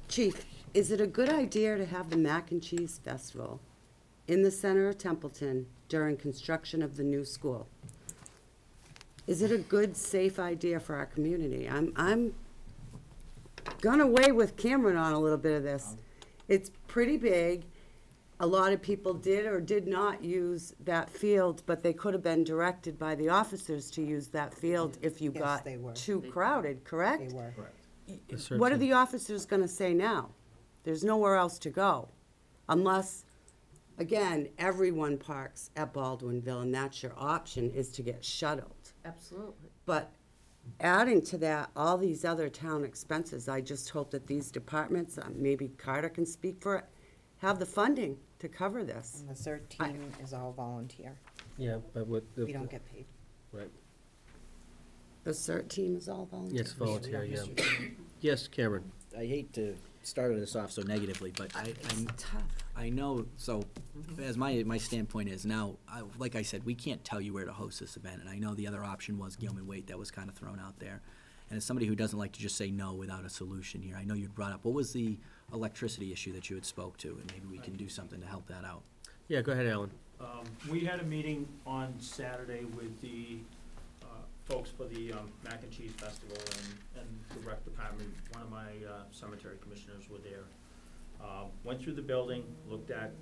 Chief, is it a good idea to have the Mac and Cheese Festival in the center of Templeton during construction of the new school? Is it a good, safe idea for our community? I'm gonna weigh with Cameron on a little bit of this. It's pretty big. A lot of people did or did not use that field, but they could have been directed by the officers to use that field if you Yes, got they were. too crowded, correct? they were. correct. What are the officers gonna say now? There's nowhere else to go. Unless, again, everyone parks at Baldwinville and that's your option, is to get shuttled. Absolutely. But adding to that, all these other town expenses, I just hope that these departments, maybe Carter can speak for it, have the funding to cover this. And the CERT team is all volunteer. Yeah, but with the. We don't get paid. Right. The CERT team is all volunteer. Yes, volunteer, yeah. Yes, Cameron. I hate to start this off so negatively, but It's tough. I know, so as my standpoint is now, like I said, we can't tell you where to host this event, and I know the other option was Gilman Waite that was kind of thrown out there. And as somebody who doesn't like to just say no without a solution here, I know you'd brought up, what was the electricity issue that you had spoke to, and maybe we can do something to help that out. Yeah, go ahead, Alan. We had a meeting on Saturday with the folks for the Mac and Cheese Festival and the rec department. One of my cemetery commissioners were there. Went through the building, looked at,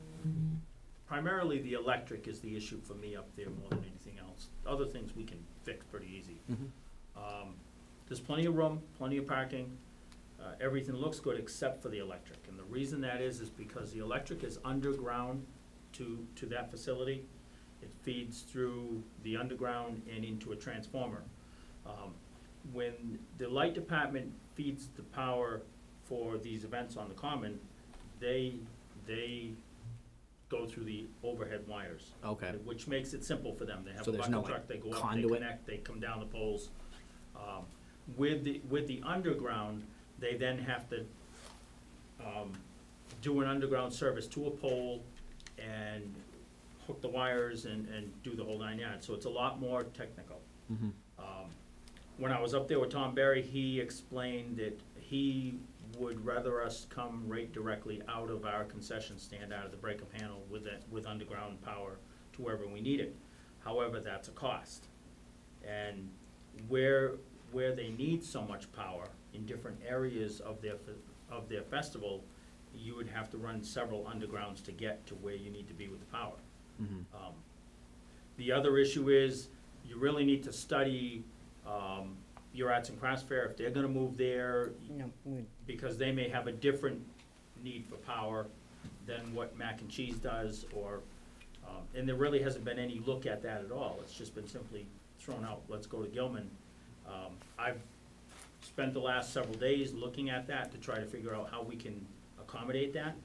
primarily the electric is the issue for me up there more than anything else. Other things we can fix pretty easy. There's plenty of room, plenty of parking. Everything looks good except for the electric. And the reason that is because the electric is underground to that facility. It feeds through the underground and into a transformer. When the light department feeds the power for these events on the common, they go through the overhead wires. Okay. Which makes it simple for them. They have So a there's bucket no, like, truck, they go up, they conduit? connect, they come down the poles. With the underground, they then have to do an underground service to a pole and hook the wires and do the whole 9 yards. So it's a lot more technical. Mhm. When I was up there with Tom Berry, he explained that he would rather us come right directly out of our concession stand, out of the breakup panel with underground power to wherever we need it. However, that's a cost. And where they need so much power in different areas of their festival, you would have to run several undergrounds to get to where you need to be with the power. The other issue is, you really need to study, your arts and crafts fair, if they're gonna move there, No, because they may have a different need for power than what Mac and Cheese does, or, and there really hasn't been any look at that at all. It's just been simply thrown out, let's go to Gilman. I've spent the last several days looking at that to try to figure out how we can accommodate that.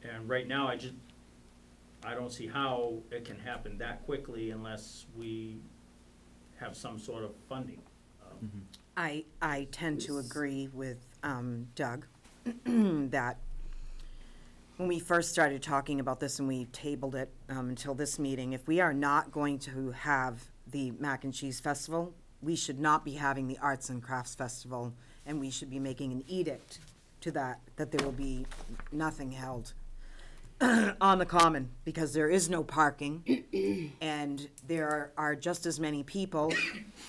And right now, I don't see how it can happen that quickly unless we have some sort of funding. I tend to agree with Doug that when we first started talking about this and we tabled it until this meeting, if we are not going to have the Mac and Cheese Festival, we should not be having the Arts and Crafts Festival, and we should be making an edict to that there will be nothing held on the common, because there is no parking, and there are just as many people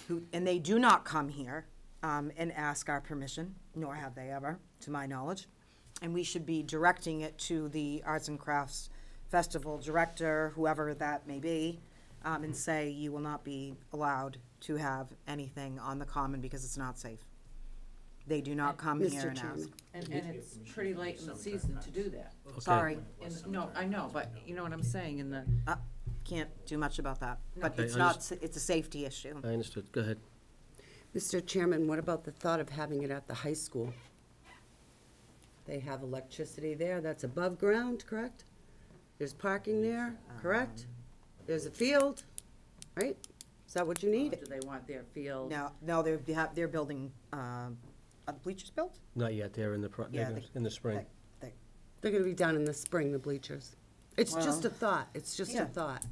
who, and they do not come here and ask our permission, nor have they ever, to my knowledge. And we should be directing it to the Arts and Crafts Festival director, whoever that may be, and say, you will not be allowed to have anything on the common because it's not safe. They do not come Mr. here and ask. Chairman. And it's pretty late in the season to do that. Sorry, No, I know, but you know what I'm saying, in the, can't do much about that, but Okay, it's I not, it's a safety issue. I understood, go ahead. Mr. Chairman, what about the thought of having it at the high school? They have electricity there, that's above ground, correct? There's parking there, correct? There's a field, right? Is that what you need? do they want their field? No, they're building, are the bleachers built? Not yet, they're in the, Yeah, in the spring. They're gonna be down in the spring, the bleachers. It's just a thought, it's just a Yeah. thought.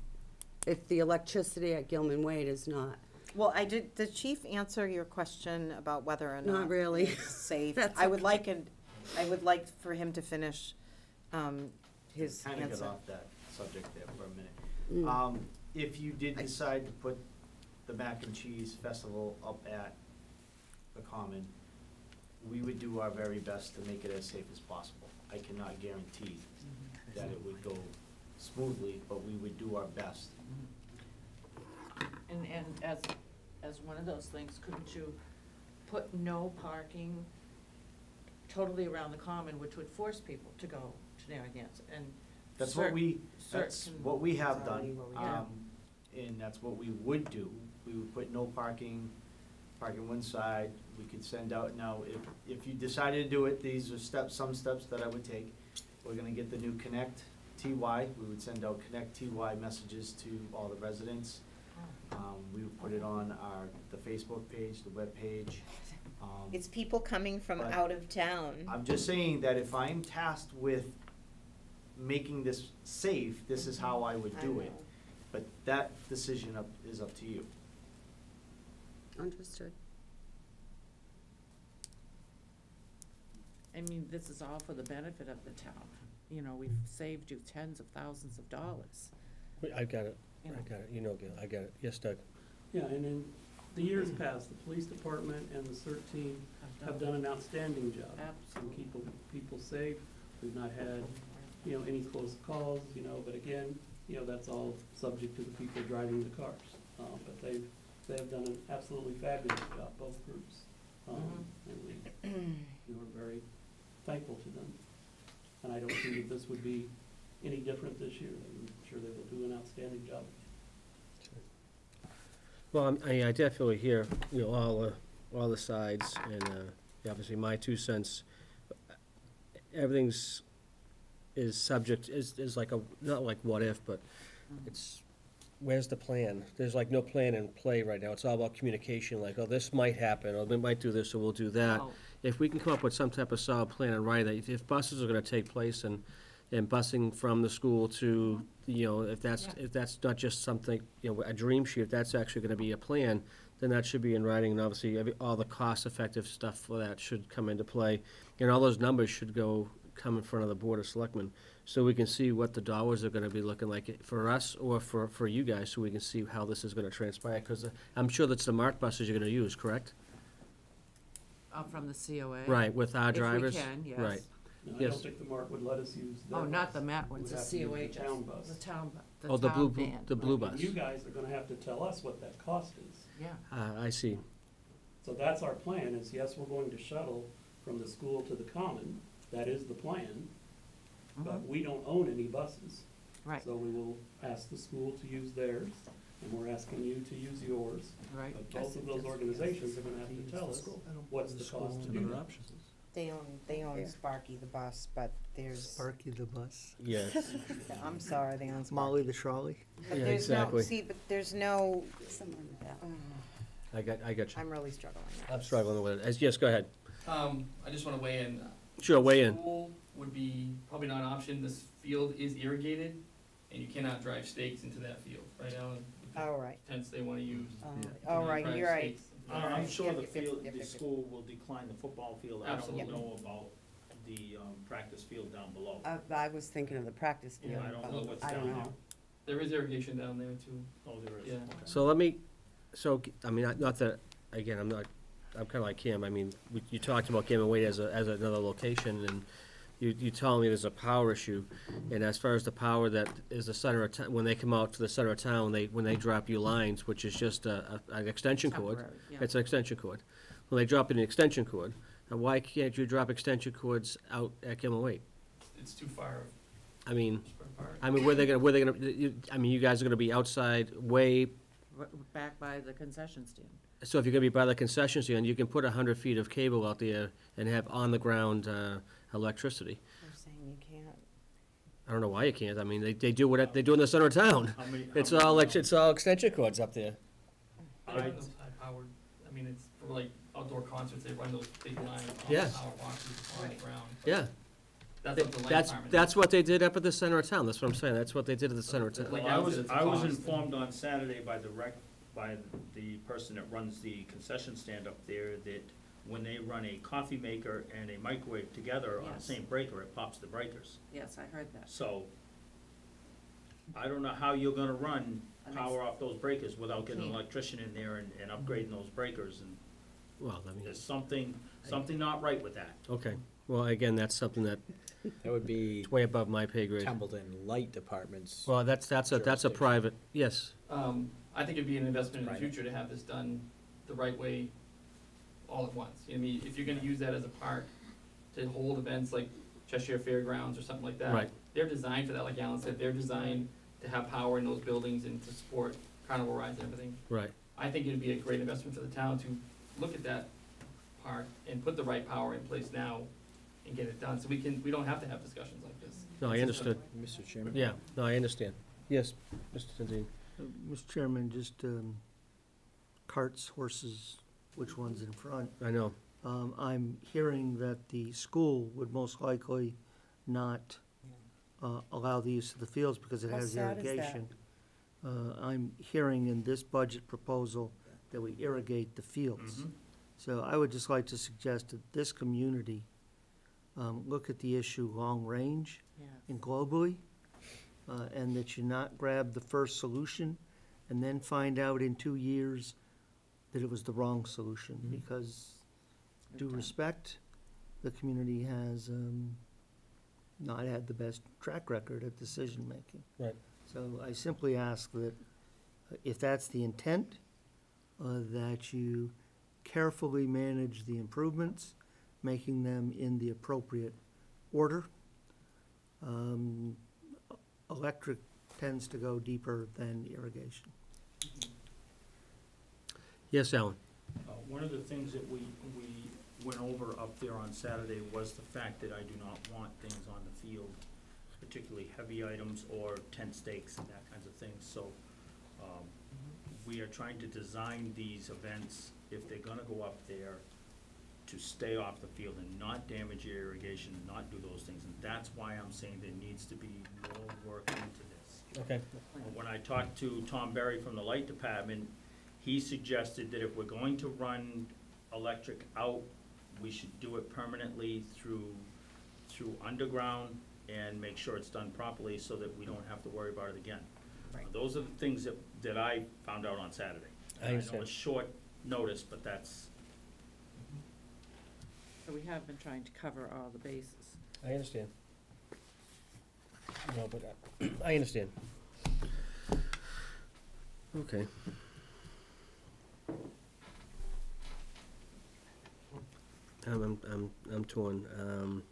If the electricity at Gilman Wade is not. Well, did the chief answer your question about whether or not? Not really. It's safe. That's I would like for him to finish, his Kind of answer. get off that subject there for a minute. If you did decide to put the Mac and Cheese Festival up at the Common, we would do our very best to make it as safe as possible. I cannot guarantee that it would go smoothly, but we would do our best. And as one of those things, couldn't you put no parking totally around the common, which would force people to go to Narragansett, and That's what certain- we have done, Yeah. and that's what we would do. We would put no parking one side. We could send out, now, if you decided to do it, these are some steps that I would take. We're gonna get the new Connect TY. We would send out Connect TY messages to all the residents. We would put it on the Facebook page, the web page. It's people coming from But out of town. I'm just saying that if I'm tasked with making this safe, this is how I would do it. But that decision is up to you. Understood. I mean, this is all for the benefit of the town. You know, we've saved you tens of thousands of dollars. I got it, You know. I got it, you know, Gil, I got it. Yes, Doug? Yeah, and in the years past, the police department and the CERT team have done an outstanding job. Absolutely. And people safe. We've not had, any close calls, but again, that's all subject to the people driving the cars. But they have done an absolutely fabulous job, both groups. And we're very thankful to them. And I don't see that this would be any different this year. I'm sure they will do an outstanding job. Well, I definitely hear, all the sides, and obviously my 2 cents, everything's subject, is like not like what if, but it's, where's the plan? There's like no plan in play right now. It's all about communication, like, oh, this might happen, or we might do this, or we'll do that. Oh. If we can come up with some type of solid plan and write that, if buses are gonna take place and busing from the school to, if that's not just something, a dream sheet, if that's actually gonna be a plan, then that should be in writing, and obviously, all the cost-effective stuff for that should come into play. And all those numbers should come in front of the Board of Selectmen, so we can see what the dollars are gonna be looking like for us or for you guys, so we can see how this is gonna transpire, because I'm sure that's the MARC buses you're gonna use, correct? From the COA. Right, with our drivers? If we can, yes. Right. No, I Yes. don't think the MARC would let us use their Oh, not the bus. MAT ones, the We'd have to use COA, the town bus. the town, Oh, the blue, van. the blue Right, bus. You guys are gonna have to tell us what that cost is. Yeah, I see. So that's our plan, is yes, we're going to shuttle from the school to the common, that is the plan, but we don't own any buses. right, So we will ask the school to use theirs, and we're asking you to use yours. right. But both of those organizations are gonna have to tell us what's the cost to do that. They own Sparky the bus, but there's, Sparky the bus, Yes. I'm sorry, they own Sparky. Molly the trolley. But Yeah, there's no, exactly. see, but there's no, Somewhere in the back. I got you. I'm really struggling now. I'm struggling with it. Yes, go ahead. I just wanna weigh in. Sure, weigh in. School would be probably not an option. This field is irrigated, and you cannot drive stakes into that field, right, Alan? All right, Tents they wanna use. all right, Drive you're right. stakes. I'm sure the Yep, field, yep, the yep. school will decline the football field. I don't Absolutely. know about the, practice field down below. I was thinking of the practice Yeah, field, I don't but know what's I don't down know. there. There is irrigation down there too. Oh, there is? Yeah. Okay. So I mean, not that, again, I'm kinda like Kim. I mean, you talked about Kim and Wade as another location, and you telling me there's a power issue. And as far as the power that is the center of town, when they come out to the center of town, when they drop you lines, which is just an extension cord. Temporary, yeah. It's an extension cord. When they drop in an extension cord, and why can't you drop extension cords out at Kim and Wade? It's too far I mean, apart. where they gonna, you guys are gonna be outside way, Back by the concession stand. so if you're gonna be by the concession stand, you can put 100 feet of cable out there and have on-the-ground, electricity. They're saying you can't. I don't know why you can't. I mean, they do what they do in the center of town. How many- It's how all many- like, it's all extension cords up there. High powered, I mean, it's for like outdoor concerts, they run those big lines, all Yeah. power boxes on the ground. Yeah, That's what the light department. that's what they did up at the center of town. That's what I'm saying. That's what they did at the center of town. Like Well, I Alan was, said, it's a I was cost. informed on Saturday by the person that runs the concession stand up there, that when they run a coffee maker and a microwave together on the Yes. same breaker, it pops the breakers. Yes, I heard that. So, I don't know how you're gonna run That power off those breakers without getting an Can't. electrician in there and upgrading those breakers, and Well, I mean, there's something not right with that. okay. Well, again, that's something that That would be is way above my pay grade. Templeton Light Department's. Well, that's a Jurisdiction. private, yes. I think it'd be an investment in the Right. future to have this done the right way all at once. I mean, if you're gonna use that as a park to hold events like Cheshire Fairgrounds or something like that. Right. They're designed for that, like Alan said, they're designed to have power in those buildings and to support carnival rides and everything. Right. I think it'd be a great investment for the town to look at that park and put the right power in place now and get it done, so we don't have to have discussions like this. No, I understood. Mr. Chairman? Yeah, no, I understand. Yes, Mr. Tenzini. Mr. Chairman, just carts, horses, which one's in front? I know. I'm hearing that the school would most likely not allow the use of the fields because it How has sad is that? irrigation. I'm hearing in this budget proposal that we irrigate the fields. Mhm. So I would just like to suggest that this community look at the issue long range Yes. and globally, and that you not grab the first solution and then find out in 2 years that it was the wrong solution, because due respect, the community has not had the best track record at decision-making. Right. So I simply ask that, if that's the intent, that you carefully manage the improvements, making them in the appropriate order. Electric tends to go deeper than irrigation. Yes, Alan? One of the things that we went over up there on Saturday was the fact that I do not want things on the field, particularly heavy items or tent stakes and that kinds of things. So, we are trying to design these events, if they're gonna go up there, to stay off the field and not damage your irrigation, and not do those things. And that's why I'm saying there needs to be more work into this. Okay. When I talked to Tom Berry from the Light Department, He suggested that if we're going to run electric out, we should do it permanently through underground and make sure it's done properly so that we don't have to worry about it again. Right. Those are the things that I found out on Saturday. I know understand. it's short notice, but that's, So we have been trying to cover all the bases. I understand. No, but I understand. Okay. I'm torn.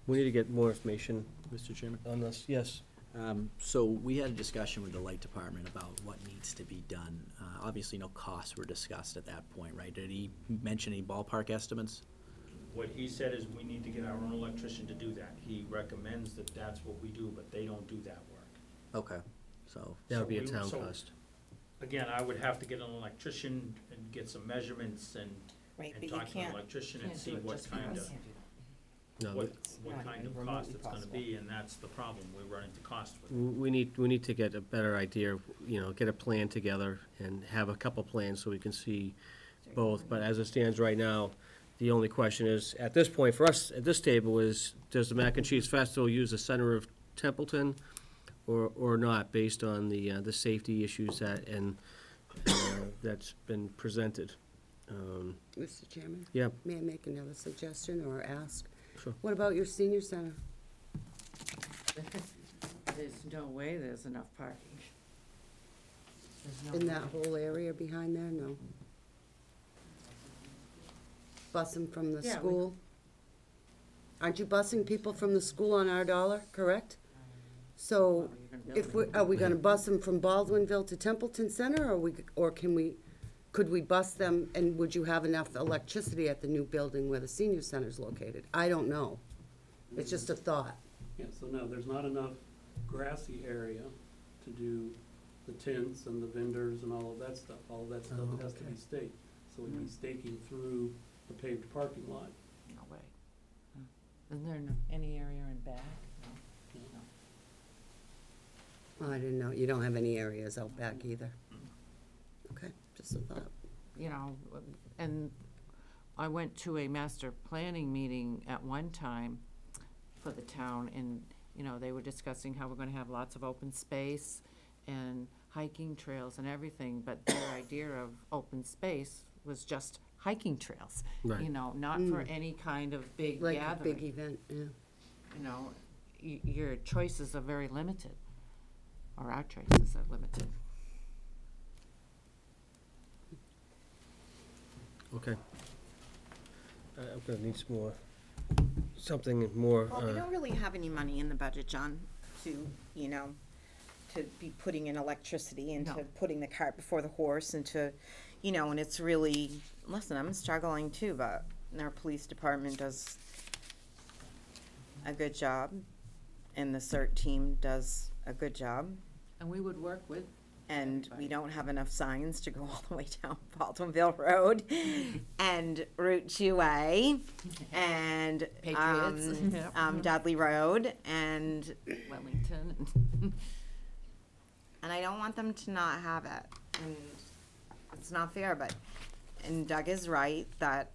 We need to get more information Mr. Chairman? on this, yes. So we had a discussion with the light department about what needs to be done. Obviously, no costs were discussed at that point, right? Did he mention any ballpark estimates? what he said is we need to get our own electrician to do that. He recommends that that's what we do, but they don't do that work. Okay, so. That would be a So we- town so- cost. Again, I would have to get an electrician and get some measurements and Right, but you talk to an can't, electrician and can't see do it what just for kind us. of, No, what not kind of even cost remotely it's gonna possible. be, and that's the problem, we're running into cost with it. we need to get a better idea, get a plan together and have a couple plans so we can see both. But as it stands right now, the only question is, at this point, for us, at this table, is does the Mac and Cheese Festival use the center of Templeton or not, based on the safety issues that's been presented? Mr. Chairman? Yeah. May I make another suggestion or ask? Sure. What about your senior center? There's no way there's enough parking. There's no In that way. whole area behind there? No? Bus them from the Yeah, we- school? Aren't you busing people from the school on our dollar, correct? So Well, you're gonna if build we, are we gonna bus them from Baldwinville to Templeton Center, or could we bus them, and would you have enough electricity at the new building where the senior center's located? I don't know. It's just a thought. Yeah, so no, there's not enough grassy area to do the tents and the vendors and all of that stuff. All of that stuff Oh, has to okay. be staked. So we'd be staking through the paved parking lot. No way. Isn't there any area in back? No. No. Well, I didn't know, you don't have any areas out back either. Okay, just a thought. And I went to a master planning meeting at one time for the town, and, they were discussing how we're gonna have lots of open space and hiking trails and everything, but their idea of open space was just hiking trails. Right. Not for any kind of big Like a gathering. big event, yeah. Your choices are very limited, or our choices are limited. Okay. I'm gonna need something more, well, we don't really have any money in the budget, John, to be putting in electricity and to No. putting the cart before the horse and to, and it's really, listen, I'm struggling too, but our police department does a good job and the CERT team does a good job. And we would work with And we everybody. don't have enough signs to go all the way down Baldwinville Road and Route 2A and Patriots, yep. Dudley Road and Wellington. I don't want them to not have it. And it's not fair, and Doug is right that,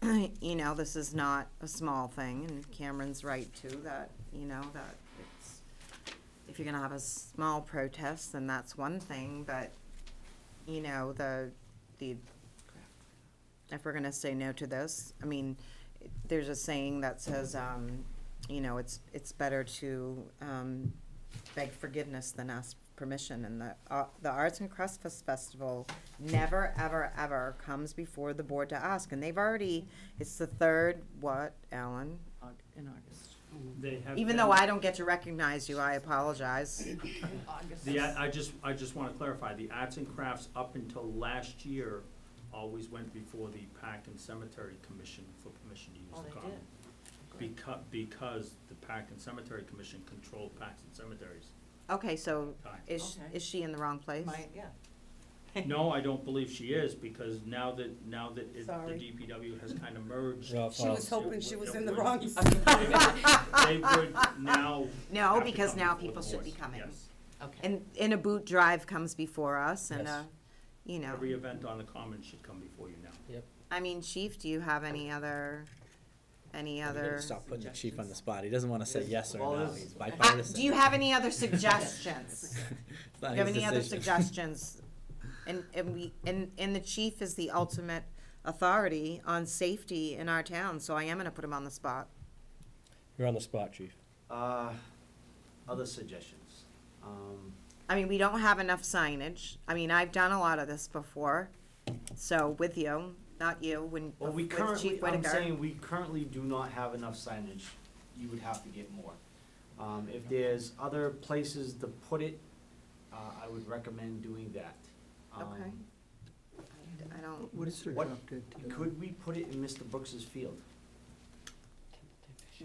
this is not a small thing, and Cameron's right too, that, that it's, if you're gonna have a small protest, then that's one thing, but, if we're gonna say no to this, there's a saying that says, it's better to, beg forgiveness than ask permission, and the Arts and Crafts Festival never, ever, ever comes before the board to ask, and they've already, it's the third, what, Alan? In August. They have Even been- though I don't get to recognize you, I apologize. I just wanna clarify, the arts and crafts up until last year always went before the Park and Cemetery Commission for permission to use Oh, the they common. did? Because the Park and Cemetery Commission controlled parks and cemeteries. Okay, so Time. is Okay. she in the wrong place? Yeah. No, I don't believe she is, because now that the Sorry. DPW has kind of merged. No, She was false. hoping she was It in the would- wrong. They would now. No, have to because come now before people the should be board. coming. Yes. Okay. And a boot drive comes before us, and, Yes. you know. Every event on the common should come before you now. I mean, Chief, do you have any other? Stop putting the chief on the spot. He doesn't wanna say yes or Well, no. there's- He's bipartisan. Do you have any other suggestions? It's not Do you have his any other decision. suggestions? And the chief is the ultimate authority on safety in our town, so I am gonna put him on the spot. You're on the spot, chief. Other suggestions? I mean, we don't have enough signage. I mean, I've done a lot of this before, so with you, not you, Well, we with currently, Chief I'm Whitaker. saying we currently do not have enough signage. You would have to get more. If there's other places to put it, I would recommend doing that. Okay. I don't, What is their What- drop dead? Could we put it in Mr. Brooks's field?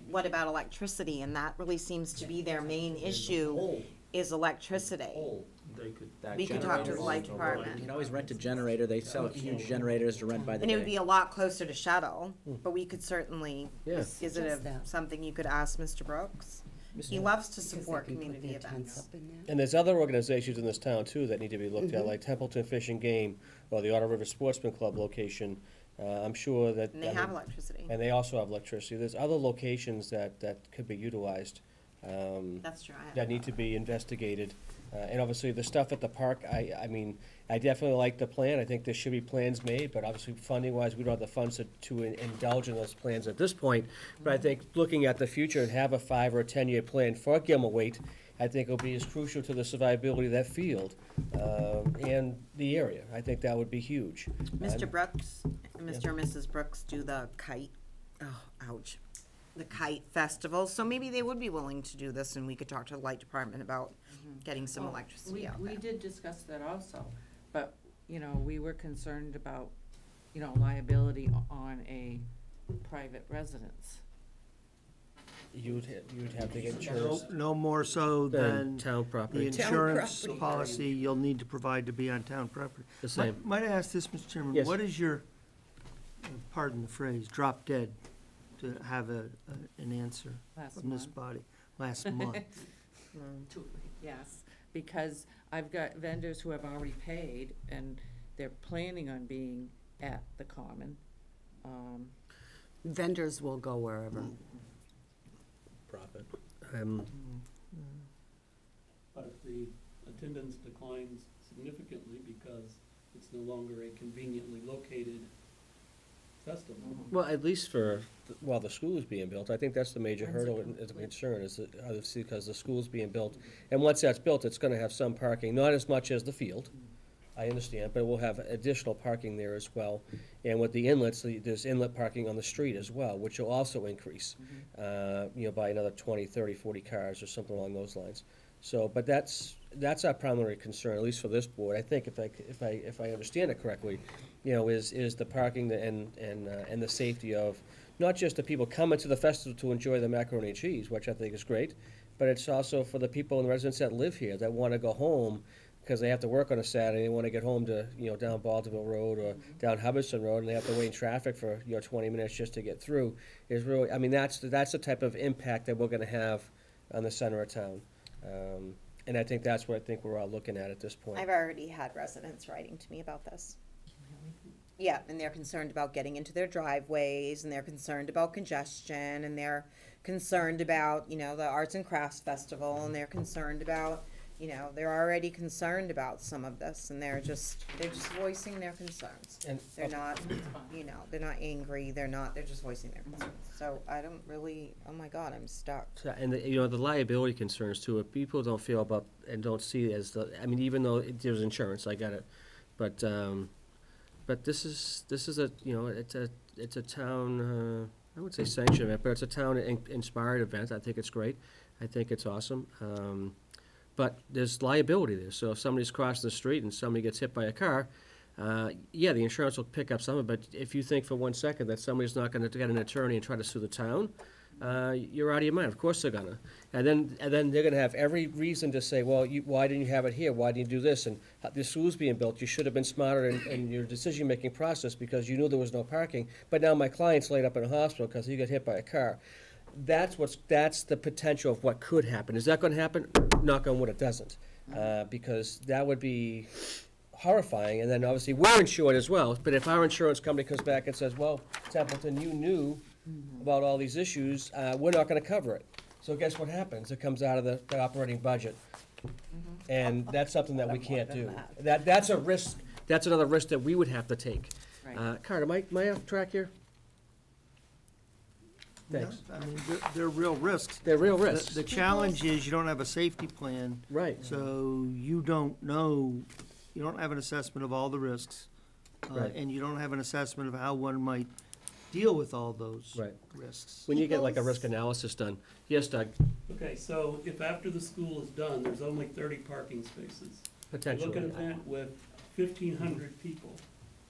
what about electricity? And that really seems to be their main issue, Pole, is electricity. pole. They could. that We could talk to the generator light is- department. You can always rent a generator. They sell huge generators to rent by the And it would day. be a lot closer to shuttle, but we could certainly, Yeah. is it Suggest that. something you could ask Mr. Brooks? He loves to support community events. And there's other organizations in this town too that need to be looked at, like Templeton Fish and Game, or the Otter River Sportsman Club location. I'm sure that. And they I have mean, electricity. And they also have electricity. There's other locations that could be utilized, That's true. I that need to be investigated. And obviously, the stuff at the park, I mean, I definitely like the plan. I think there should be plans made, but obviously, funding-wise, we don't have the funds to indulge in those plans at this point. But I think looking at the future and have a 5 or 10-year plan for Gilmore-Waite, I think will be as crucial to the survivability of that field and the area. I think that would be huge. Mr. Brooks, Mr. and Mrs. Brooks do the kite, the kite festival, so maybe they would be willing to do this, and we could talk to the light department about getting some Well, electricity out there. We did discuss that also, but, you know, we were concerned about, you know, liability on a private residence. You'd have to get insurance No more so than than town the property. insurance policy you'll need to provide to be on town property. The same. Might I ask this, Mr. Chairman? Yes. What is your, pardon the phrase, drop dead, to have an answer Last from this month. body, last month? Yes, because I've got vendors who have already paid and they're planning on being at the common. Vendors will go wherever. Profit. But if the attendance declines significantly because it's no longer a conveniently located festival. Well, at least while the school is being built, I think that's the major hurdle and is a concern, is that, obviously, because the school's being built. And once that's built, it's gonna have some parking, not as much as the field, I understand, but we'll have additional parking there as well. And with the inlets, there's inlet parking on the street as well, which will also increase, by another 20, 30, 40 cars or something along those lines. So, but that's our primary concern, at least for this board. I think if I understand it correctly, is the parking and the safety of not just the people coming to the festival to enjoy the macaroni and cheese, which I think is great, but it's also for the people and residents that live here that want to go home because they have to work on a Saturday, they want to get home to, down Baltimore Road or down Hubbardston Road, and they have to wait in traffic for, 20 minutes just to get through, is really, I mean, that's the type of impact that we're gonna have on the center of town. And I think that's what I think we're all looking at this point. I've already had residents writing to me about this. Yeah, and they're concerned about getting into their driveways, and they're concerned about congestion, and they're concerned about, the Arts and Crafts Festival, and they're concerned about, they're already concerned about some of this, and they're just voicing their concerns. And They're not, they're not angry, they're just voicing their concerns. So I don't really, oh my God, I'm stuck. And the liability concerns too, if people don't feel about and don't see it as even though there's insurance, I get it, but this is a, it's a town, I would say sanctioned event, but it's a town inspired event. I think it's great. I think it's awesome. But there's liability there. So if somebody's crossing the street and somebody gets hit by a car, the insurance will pick up some of it. But if you think for 1 second that somebody's not going to get an attorney and try to sue the town, you're out of your mind. Of course they're gonna. And then they're gonna have every reason to say, well, why didn't you have it here? Why didn't you do this? And the school's being built, you should have been smarter in your decision-making process because you knew there was no parking. But now my client's laid up in a hospital because he got hit by a car. That's the potential of what could happen. Is that gonna happen? Knock on wood, it doesn't. Because that would be horrifying, and then obviously we're insured as well. But if our insurance company comes back and says, well, Templeton, you knew about all these issues, we're not gonna cover it. So guess what happens? It comes out of the operating budget. And that's something that we can't do. That's a risk, that's another risk that we would have to take. Right. Carter, am I off track here? Thanks. I mean, they're real risks. They're real risks. The challenge is you don't have a safety plan. Right. So you don't know, you don't have an assessment of all the risks. Right. And you don't have an assessment of how one might deal with all those Right. risks. When you get like a risk analysis done. Yes, Doug, Okay, so if after the school is done, there's only 30 parking spaces. Look at potentially. an event with 1,500 people,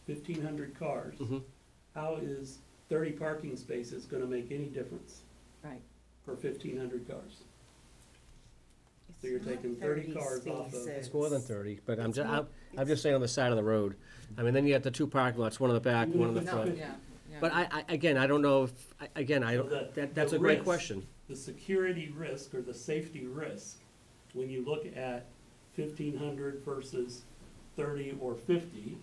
1,500 cars. Mhm. How is 30 parking spaces gonna make any difference Right. for 1,500 cars? So you're taking 30 cars off of. It's more than 30, but I'm just saying on the side of the road. I mean, then you have the two parking lots, one in the back, one in the front. Yeah, yeah. But again, I don't know if, So that's the a great risk, question. The security risk or the safety risk, when you look at 1,500 versus 30 or 50,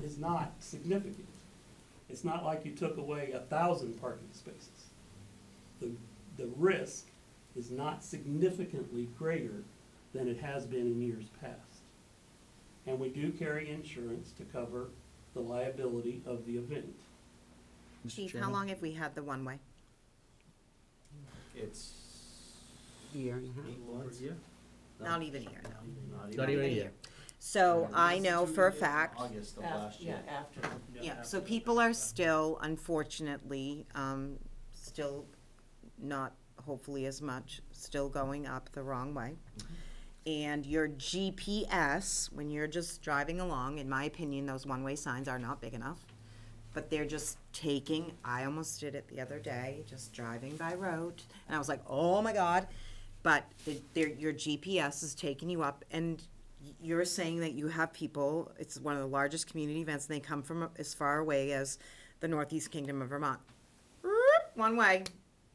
is not significant. It's not like you took away 1,000 parking spaces. The risk is not significantly greater than it has been in years past. And we do carry insurance to cover the liability of the event. Mr. Chief, how Chairman? long have we had the one-way? It's Year and a half. 8 months. Not even a year, no. Not even a year. So I know for a fact, August of last year. after. yeah, so people are still, unfortunately, still not, hopefully as much, still going up the wrong way. And your GPS, when you're just driving along, in my opinion, those one-way signs are not big enough. But they're just taking, I almost did it the other day, just driving by road, and I was like, oh my God. But your GPS is taking you up, and you're saying that you have people, it's one of the largest community events, and they come from as far away as the Northeast Kingdom of Vermont. One way.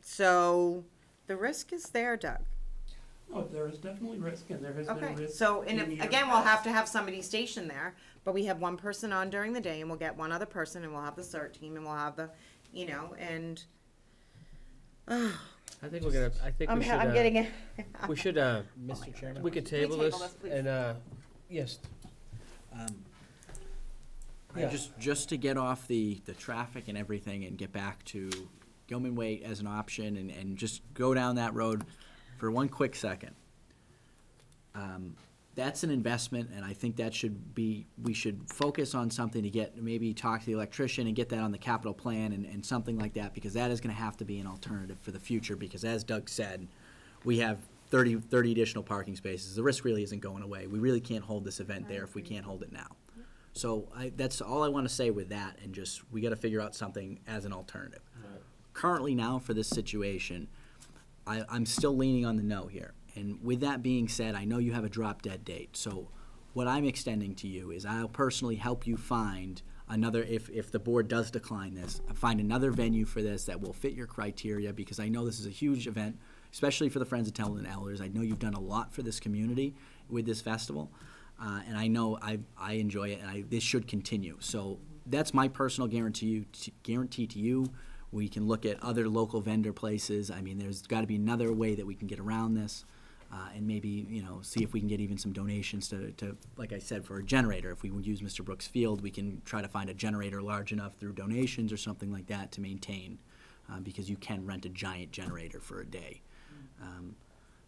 So the risk is there, Doug. Oh, there is definitely risk, and there has been Okay, risk. so, and in if, years again, we'll have past. to have somebody stationed there, but we have one person on during the day, and we'll get one other person, and we'll have the CERT team, and we'll have the, you know, and, I think we're gonna, I think we should, I'm getting it. we should, Mr. Chairman? we could Can we table table this this, please? and, yes. Yeah. Just to get off the traffic and everything and get back to Gilman Way as an option and just go down that road for one quick second. That's an investment, and I think that we should focus on something to get, maybe talk to the electrician and get that on the capital plan and something like that, because that is gonna have to be an alternative for the future, because as Doug said, we have 30 additional parking spaces. The risk really isn't going away. We really can't hold this event there if we can't hold it now. So that's all I wanna say with that, and just, we gotta figure out something as an alternative. Currently now for this situation, I'm still leaning on the no here. And with that being said, I know you have a drop dead date. So what I'm extending to you is I'll personally help you find another, if the board does decline this, find another venue for this that will fit your criteria, because I know this is a huge event, especially for the Friends of Templeton Elders. I know you've done a lot for this community with this festival. And I know I enjoy it, and this should continue. So that's my personal guarantee to you. We can look at other local vendor places. I mean, there's got to be another way that we can get around this, and maybe, you know, see if we can get even some donations to, like I said, for a generator. If we would use Mr. Brooks' field, we can try to find a generator large enough through donations or something like that to maintain, because you can rent a giant generator for a day.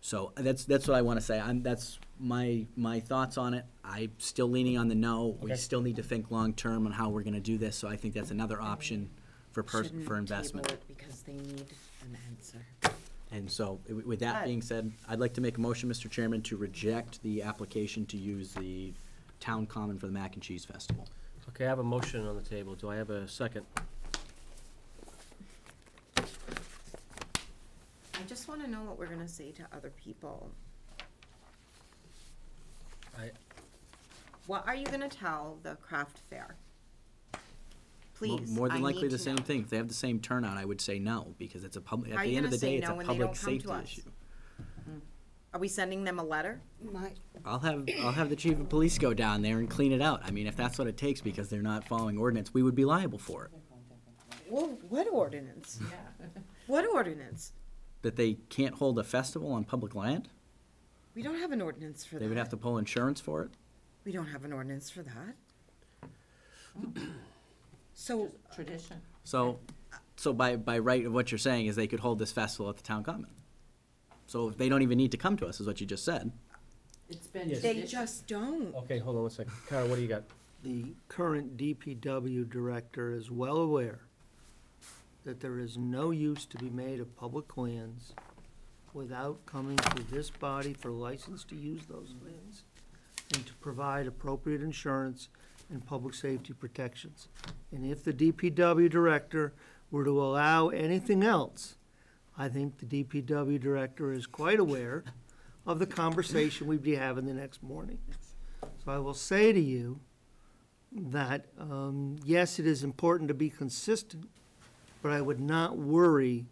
So that's what I want to say. That's my thoughts on it. I'm still leaning on the no. We still need to think long-term on how we're going to do this, so I think that's another option for investment. Table it because they need an answer. And so, with that being said, I'd like to make a motion, Mr. Chairman, to reject the application to use the town common for the Mac and Cheese Festival. Okay, I have a motion on the table. Do I have a second? just wanna know what we're gonna say to other people. What are you gonna tell the craft fair? Please, More than I likely need the to same know. thing. If they have the same turnout, I would say no, because it's a public, How at are the you end of gonna the day, say it's no a when they public don't come to safety us? issue. Are we sending them a letter? I'll have the chief of police go down there and clean it out. I mean, if that's what it takes because they're not following ordinance, we would be liable for it. Well, what ordinance? What ordinance? That they can't hold a festival on public land? We don't have an ordinance for that. They would have to pull insurance for it? We don't have an ordinance for that. So, Tradition. So by right of what you're saying is they could hold this festival at the town common. So they don't even need to come to us, is what you just said. It's been Yes. they tradition. just don't. Okay, hold on one second. Kara, what do you got? The current DPW director is well aware that there is no use to be made of public lands without coming to this body for license to use those lands and to provide appropriate insurance and public safety protections. And if the DPW director were to allow anything else, I think the DPW director is quite aware of the conversation we'd be having the next morning. So I will say to you that, yes, it is important to be consistent, but I would not worry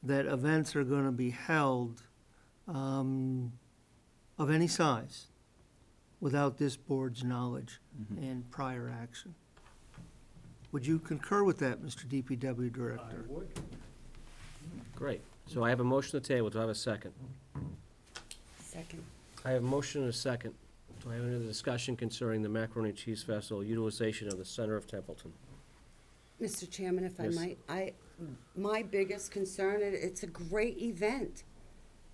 that events are gonna be held, of any size without this board's knowledge and prior action. Would you concur with that, Mr. DPW Director? Great. So I have a motion on the table. Do I have a second? Second. I have a motion and a second. Do I have any other discussion concerning the Macaroni and Cheese Festival utilization of the center of Templeton? Mr. Chairman, if I Yes. might, my biggest concern, it's a great event.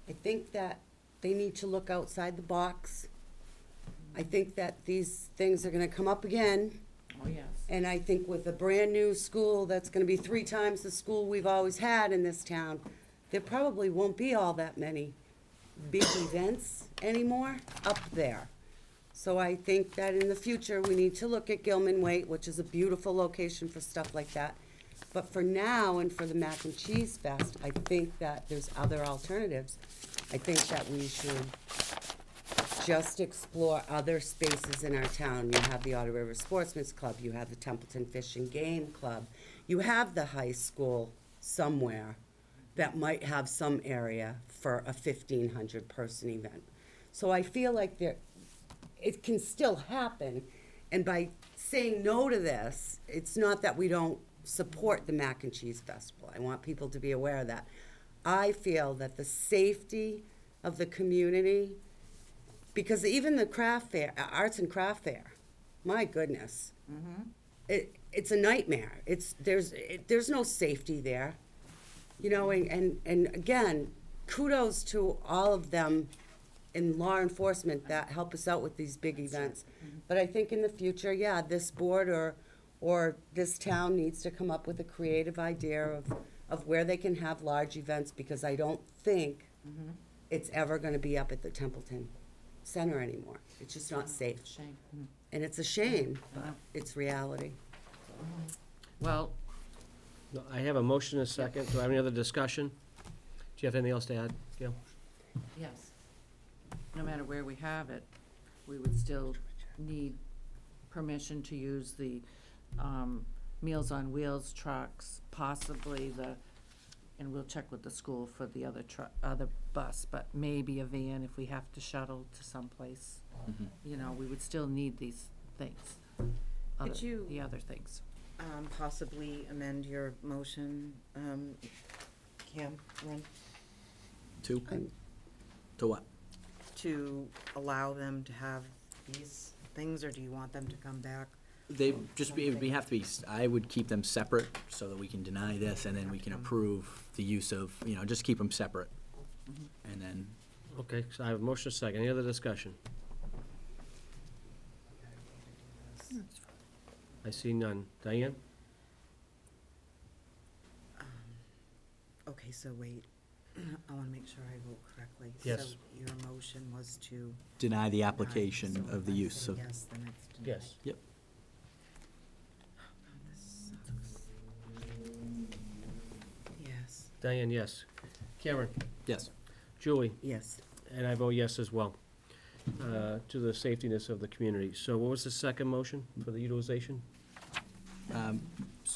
I think that they need to look outside the box. I think that these things are gonna come up again, Oh, yes. and I think with a brand-new school that's gonna be 3 times the school we've always had in this town, there probably won't be all that many big events anymore up there. So I think that in the future, we need to look at Gilman Waite, which is a beautiful location for stuff like that. But for now, and for the Mac and Cheese Fest, I think that there's other alternatives. I think that we should just explore other spaces in our town. You have the Otter River Sportsman's Club, you have the Templeton Fish and Game Club, you have the high school somewhere that might have some area for a 1,500-person event. So I feel like it can still happen, and by saying no to this, it's not that we don't support the Mac and Cheese Festival. I want people to be aware of that. I feel that the safety of the community, because even the craft fair, arts and craft fair, my goodness, it's a nightmare. There's no safety there, you know. And again, kudos to all of them in law enforcement that help us out with these big events. But I think in the future, yeah, this board or this town needs to come up with a creative idea of where they can have large events, because I don't think it's ever gonna be up at the Templeton Center anymore. It's just not safe. Shame. And it's a shame, but it's reality. Well, No, I have a motion and a second. Do I have any other discussion? Do you have anything else to add, Gail? yes. No matter where we have it, we would still need permission to use the Meals on Wheels trucks, possibly and we'll check with the school for the other bus, but maybe a van if we have to shuttle to someplace. You know, we would still need these things. Could you- The other things. Possibly amend your motion, Cameron, To what? to allow them to have these things, or do you want them to come back? They just be, we have to be, I would keep them separate so that we can deny this and then we can approve the use of, just keep them separate. And then, Okay, so I have a motion and a second. Any other discussion? I see none. Diane? Okay, so wait, I wanna make sure I vote correctly. Yes. So your motion was to deny the deny, application so of the if I use say of. yes, then it's denied. Yes. Yep. This sucks. Yes. Diane, yes. Cameron, Yes. Julie, Yes. and I vote yes as well, to the safetiness of the community. So what was the second motion for the utilization?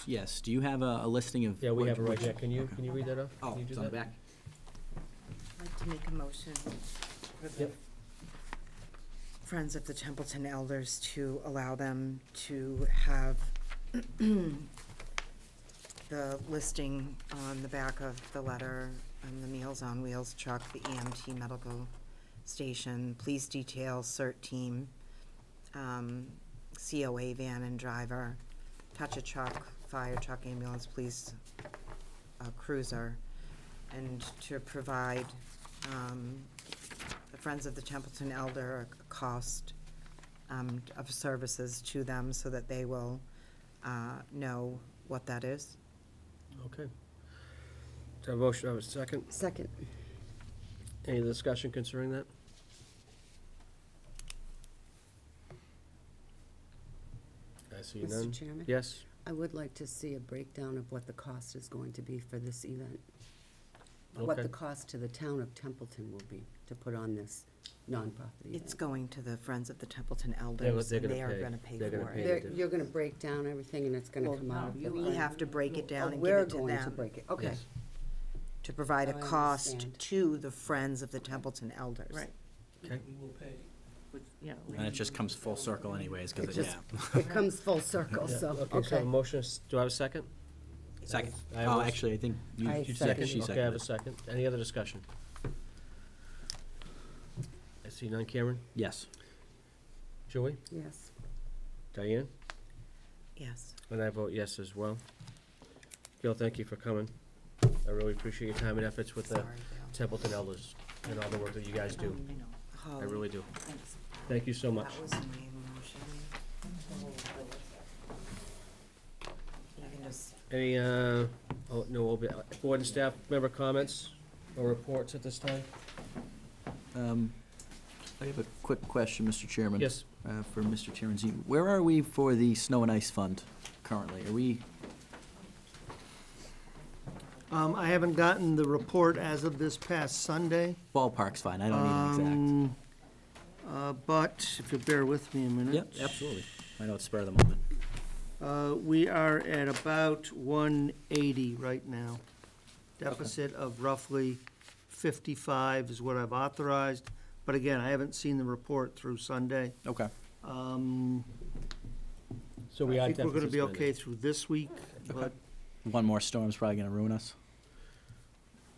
Yes, do you have a listing of? Yeah, we what- have it right which- here. Can you okay. read that off? Oh, Can you do it's on the that? back. I'd like to make a motion for the Yep. Friends of the Templeton Elders to allow them to have the listing on the back of the letter, the Meals on Wheels truck, the EMT medical station, police detail, CERT team, COA van and driver, touch a truck, fire truck, ambulance, police cruiser, and to provide the Friends of the Templeton Elder a cost of services to them so that they will know what that is. Okay. So a motion, I was second. Second. Any discussion concerning that? I see none. Mr. Chairman? Yes? I would like to see a breakdown of what the cost is going to be for this event. What Okay. the cost to the town of Templeton will be to put on this nonprofit event. It's going to the Friends of the Templeton They're Elders, and gonna they are pay. gonna pay They're gonna for pay. it. You're gonna break down everything and it's gonna Well, come out of your We fund? have to break it down Oh, and give we're it to going to them break it, okay. Yes. to provide a I cost understand. to the Friends of the Templeton Elders. Right. Okay. We will pay. Yeah. And it just comes full circle anyways, It because, just- yeah. It comes full circle, Yeah. so, Okay, so a okay. motion, do I have a second? Second. I have Oh, a- actually, I think you I you second. seconded, she Okay, I have a seconded. second. Any other discussion? I see none. Cameron? Yes. Julie? Yes. Diane? Yes. And I vote yes as well. Gil, thank you for coming. I really appreciate your time and efforts with the Sorry, Bill. Templeton Elders and all the work that you guys do. I know. I Holly, really do. Thanks. Thank you so much. that was my motion. You can just, Any, board and staff member comments or reports at this time? I have a quick question, Mr. Chairman. Yes. For Mr. Terenzini. Where are we for the Snow and Ice Fund currently? Are we, I haven't gotten the report as of this past Sunday. ballpark's fine, I don't need an But if you'll bear with me a minute. exact. Yep, absolutely. I know it's spur of the moment. We are at about 180 right now. Deficit of roughly 55 is what I've authorized. But again, I haven't seen the report through Sunday. Okay. So we are I think we're gonna be deficit okay through this week, but One more storm's probably gonna ruin us.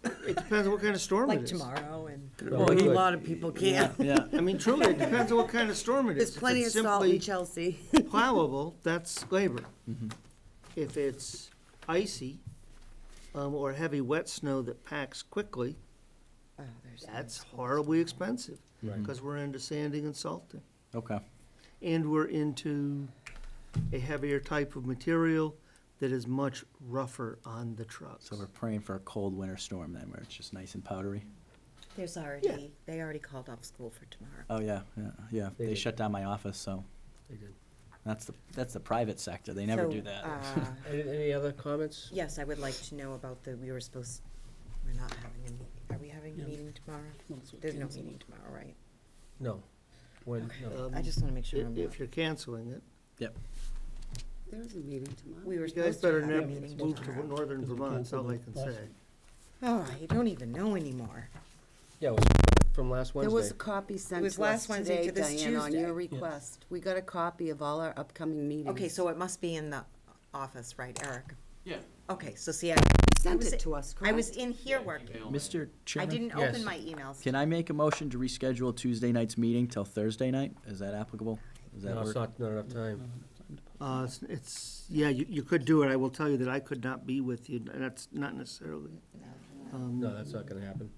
it depends on what kind of storm it like is. tomorrow, and Well, a good. lot of people can't. Yeah. I mean, truly, it depends on what kind of storm it is. There's plenty of If it's salt in simply Chelsea. plowable, that's labor. Mhm. If it's icy, or heavy wet snow that packs quickly, Oh, there's that's horribly expensive, Right. because we're into sanding and salting. Okay. And we're into a heavier type of material that is much rougher on the trucks. So we're praying for a cold winter storm then, where it's just nice and powdery. There's already, they already called off school for tomorrow. Oh, yeah. They They did. shut down my office, so They did. that's the private sector. They never So, do that. Any other comments? Yes, I would like to know about we're not having a meeting. Are we having a Yeah. meeting tomorrow? Once we There's no cancel. meeting tomorrow, right? No. When, no. I just wanna make sure I'm If you're canceling it, There is a meeting tomorrow. we were you guys supposed to better have a never meeting move to tomorrow. northern Because we Vermont, that's all I can canceled it say. last Oh, I don't even know anymore. Yeah, it was from last There was a Wednesday. copy sent was to us last Wednesday today, to this Diane, on your Tuesday. request. We got a copy of all our upcoming meetings. Okay, so it must be in the office, right, Eric? Yeah. Okay, so see, You sent was it it- to us, I was correct? in here working. Mr. I Chairman? didn't Yes. open my emails. Can I make a motion to reschedule Tuesday night's meeting till Thursday night? Is that applicable? Does that No, it's work? not enough time. Yeah, you could do it. I will tell you that I could not be with you, and that's not necessarily. No, that's not gonna happen.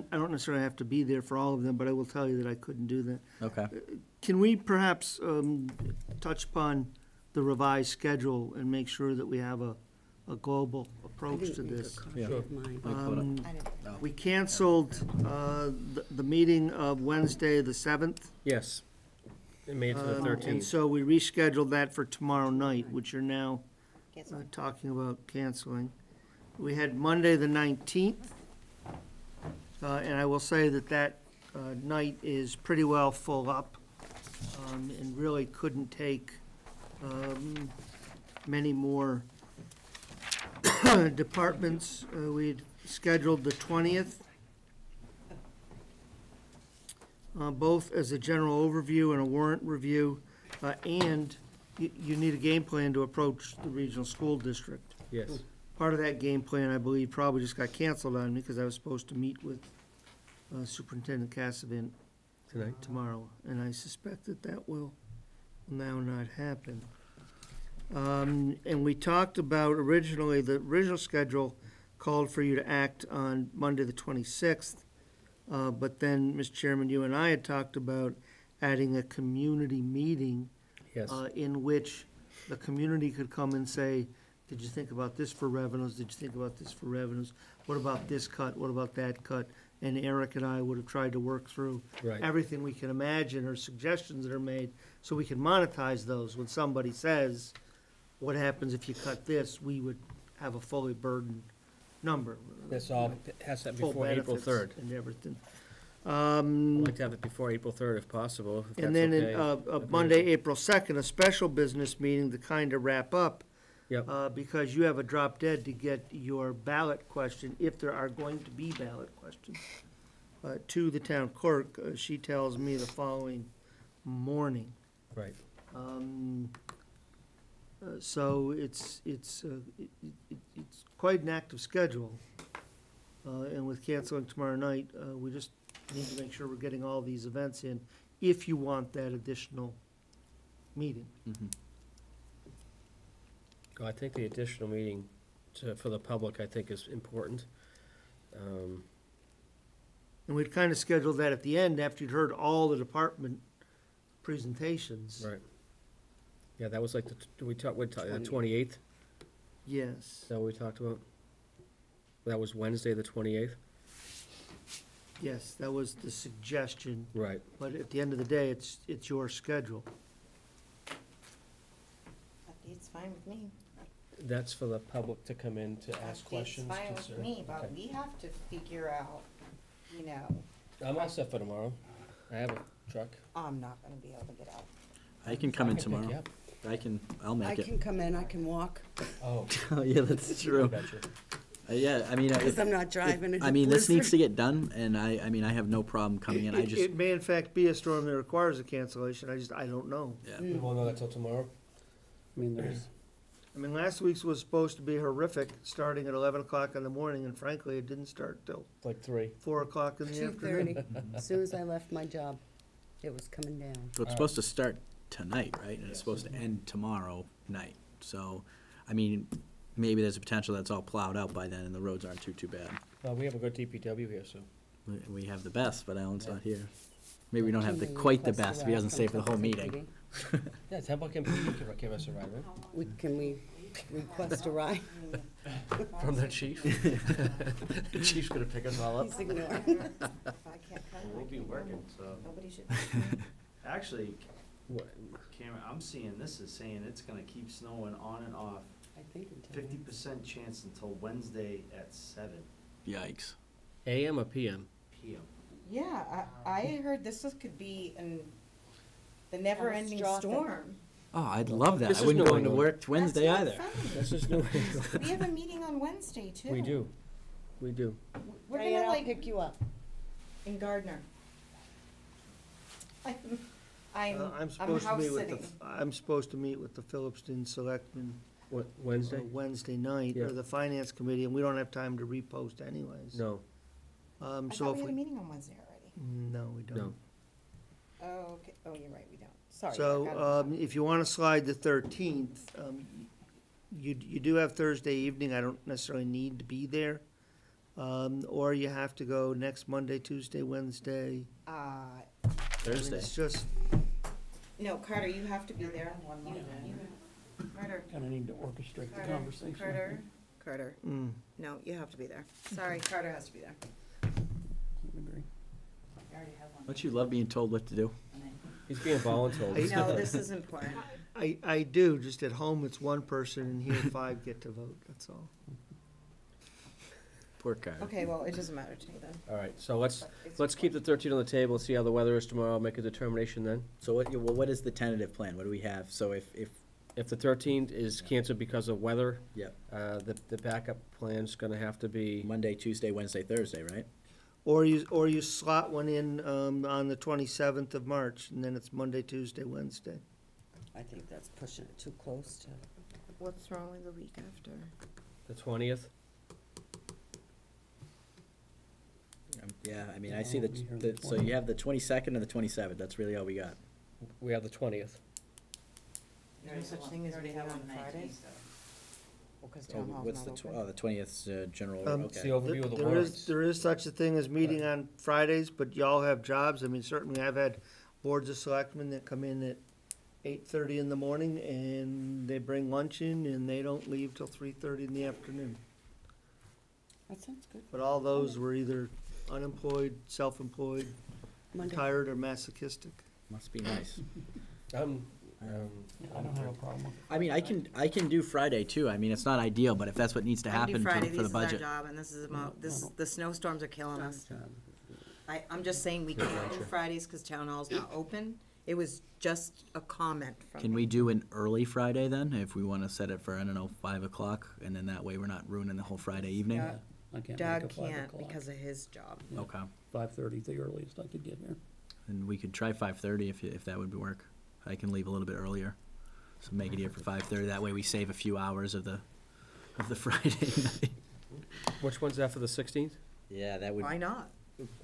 I don't necessarily have to be there for all of them, but I will tell you that I couldn't do that. Okay. Can we perhaps touch upon the revised schedule and make sure that we have a global I approach to didn't make a this? copy Yeah. of mine. Like, put it- I didn't. We canceled the meeting of Wednesday, the 7th. Yes. It made it to the And 13th. so we rescheduled that for tomorrow night, which you're now Cancel. talking about canceling. We had Monday, the 19th, and I will say that that night is pretty well full up, and really couldn't take many more departments. We'd scheduled the 20th, both as a general overview and a warrant review, and you need a game plan to approach the regional school district. Yes. Part of that game plan, I believe, probably just got canceled on me because I was supposed to meet with Superintendent Cassavant Tonight? tomorrow, and I suspect that that will now not happen. And we talked about originally, the original schedule called for you to act on Monday, the 26th, but then, Mr. Chairman, you and I had talked about adding a community meeting Yes. in which the community could come and say, did you think about this for revenues? Did you think about this for revenues? What about this cut? What about that cut? And Eric and I would have tried to work through Right. everything we can imagine or suggestions that are made, so we can monetize those. When somebody says, what happens if you cut this, we would have a fully burdened number. That's all, it has to be Full before April benefits 3rd. and everything. I'd like to have it before April 3rd if possible, if that's And then, okay. Monday, April 2nd, a special business meeting to kind of wrap up. Yep. Because you have a drop dead to get your ballot question, if there are going to be ballot questions, to the town clerk. She tells me the following morning. Right. So it's quite an active schedule. And with canceling tomorrow night, we just need to make sure we're getting all these events in, if you want that additional meeting. Mhm. I think the additional meeting for the public, I think, is important. And we'd kind of scheduled that at the end, after you'd heard all the department presentations. Right. Yeah, that was like, we talked, the 28th? Yes. Is that what we talked about? That was Wednesday, the 28th? Yes, that was the suggestion, Right. but at the end of the day, it's your schedule. It's fine with me. That's for the public to come in to ask questions? It's fine with consider- me, but okay. we have to figure out, you know, I'm all set for tomorrow. I have a truck. I'm not gonna be able to get out. I can come in pick you tomorrow. up. I'll I make it. can come in, I can walk, Oh. Oh, yeah, that's true. Gotcha. Yeah, I mean, because I'm not driving in a I mean, this needs blizzard. to get done, and I mean, I have no problem coming in. I just, It may in fact be a storm that requires a cancellation, I don't know. yeah. We won't know that till tomorrow? I mean, there's, I mean, last week's was supposed to be horrific, starting at 11 o'clock in the morning, and frankly, it didn't start till Like 3. 4 o'clock in the 2:30, afternoon. as soon as I left my job, it was coming down. So it's supposed to start tonight, right? And it's supposed to end tomorrow night. So, I mean, maybe there's a potential that's all plowed out by then and the roads aren't too bad. Well, we have a good DPW here, so. We have the best, but Alan's not here. Maybe we don't have Can we quite the request a best if he ride doesn't from stay for the whole Templeton meeting. PD? Yeah, Templeton can give us a ride, right? Can we request a ride? From the chief? The chief's gonna pick us all up. He's ignoring. If I can't come, We'll I be can working, come. so. Nobody should. Actually, What? Cameron, I'm seeing this is saying it's gonna keep snowing on and off. I think until 50% chance until Wednesday at 7 Yikes. AM or PM? PM. Yeah, I heard could be the never-ending Catastrophic. storm. Oh, I'd love that. This I is wouldn't New go into England. work Wednesday That's either. not funny. This is new. We have a meeting on Wednesday, too. We do. We do. We're Diane, gonna I'll like, pick you up. in Gardner. I'm I'm supposed to house meet with sitting. I'm supposed to meet with the Phillipston Selectmen What, Wednesday? Wednesday night, Yeah. or the Finance Committee, and we don't have time to repost anyways. No, I So thought if we had a we, meeting on Wednesday already. no, we don't. no. Oh, okay, oh, you're right, we don't. Sorry. I So, got it. if you want to slide the 13th, you do have Thursday evening, I don't necessarily need to be there. Or you have to go next Monday, Tuesday, Wednesday. I mean, Thursday. It's just, No, Carter, you have to be there. Carter, kind of need to orchestrate the Carter, conversation. Carter, mm, no, you have to be there. Sorry, Carter has to be there. Agree. I already have one. Don't you love being told what to do? He's being voluntold. No, this is important. I do, just at home, it's one person, and here 5 get to vote, that's all. report card. Okay, well, it doesn't matter to me then. All right, so let's But it's keep the 13 on the table, see how the weather is tomorrow, make a determination then. So what is the tentative plan? What do we have? So if If the 13th is canceled because of weather, Yep. The backup plan's gonna have to be, Monday, Tuesday, Wednesday, Thursday, right? Or you slot one in, on the 27th of March, and then it's Monday, Tuesday, Wednesday. I think that's pushing it too close to. What's wrong with the week after? the 20th. Yeah, I mean, I see I'll be here the so you have the 22nd and the 27th. That's really all we got. We have the 20th. No such thing as meeting on Fridays? Because Oh, town hall's what's not the, open. the 20th, general, It's the okay. overview of the There warrants. is, there is such a thing as meeting on Fridays, but y'all have jobs. I mean, certainly I've had boards of selectmen that come in at 8:30 in the morning, and they bring lunch in, and they don't leave till 3:30 in the afternoon. That sounds good. But all those were either unemployed, self-employed, Monday. retired, or masochistic. Must be nice. I don't have a problem with it. I mean, I can do Friday too. I mean, it's not ideal, but if that's what needs to I can happen do Friday, for this the is our budget. job, and this is about, the snowstorms are killing us. Job. I'm just saying we can't do Fridays because town hall's not open. It was just a comment from Can me. we do an early Friday then, if we want to set it for, I don't know, 5 o'clock? And then that way we're not ruining the whole Friday evening? Yeah. I can't make Doug a 5 can't o'clock. because of his job. Yeah. Okay. 5:30 is the earliest I could get here. And we could try 5:30 if that would work. I can leave a little bit earlier. So make it here for 5:30. That way we save a few hours of the Friday night. Which one's that for the 16th? Yeah, that would, Why not?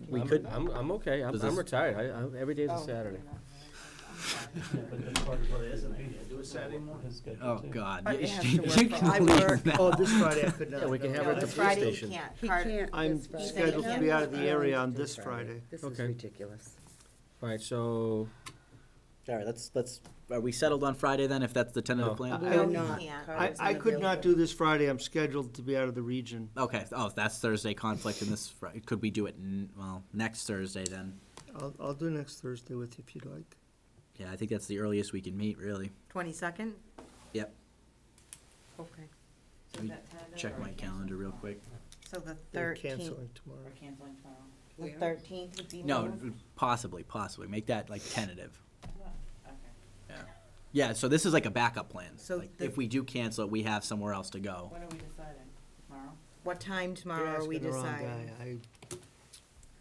we could, I'm okay, I'm Does this- retired, every day's a Oh, Saturday. you're not. Well, it isn't, do it Saturday morning. His schedule, oh, too. God. It You has to you work can for- I leave work. now. Oh, this Friday I could not. Yeah, we can no. have No, it at the this police Friday he station. can't. He Carter- can't. I'm this Friday. scheduled to be out of the area on this Friday. This Okay. is ridiculous. All right, so, All right, let's, are we settled on Friday then, if that's the tentative No. plan? We're he not. can't. Carter's I could not unavailable. do this Friday. I'm scheduled to be out of the region. Okay, oh, that's Thursday conflict in this, could we do it, next Thursday then? I'll do next Thursday with you if you'd like. Yeah, I think that's the earliest we can meet, really. 22nd? Yep. Okay. Let me check my calendar real quick. So the We're 13th, canceling tomorrow. We're canceling tomorrow. the 13th would be No, moved? possibly, make that like tentative. Okay. Yeah. Yeah, so this is like a backup plan. So Like, the- if we do cancel it, we have somewhere else to go. When are we deciding? Tomorrow? What time You're tomorrow are we asking the wrong deciding? guy.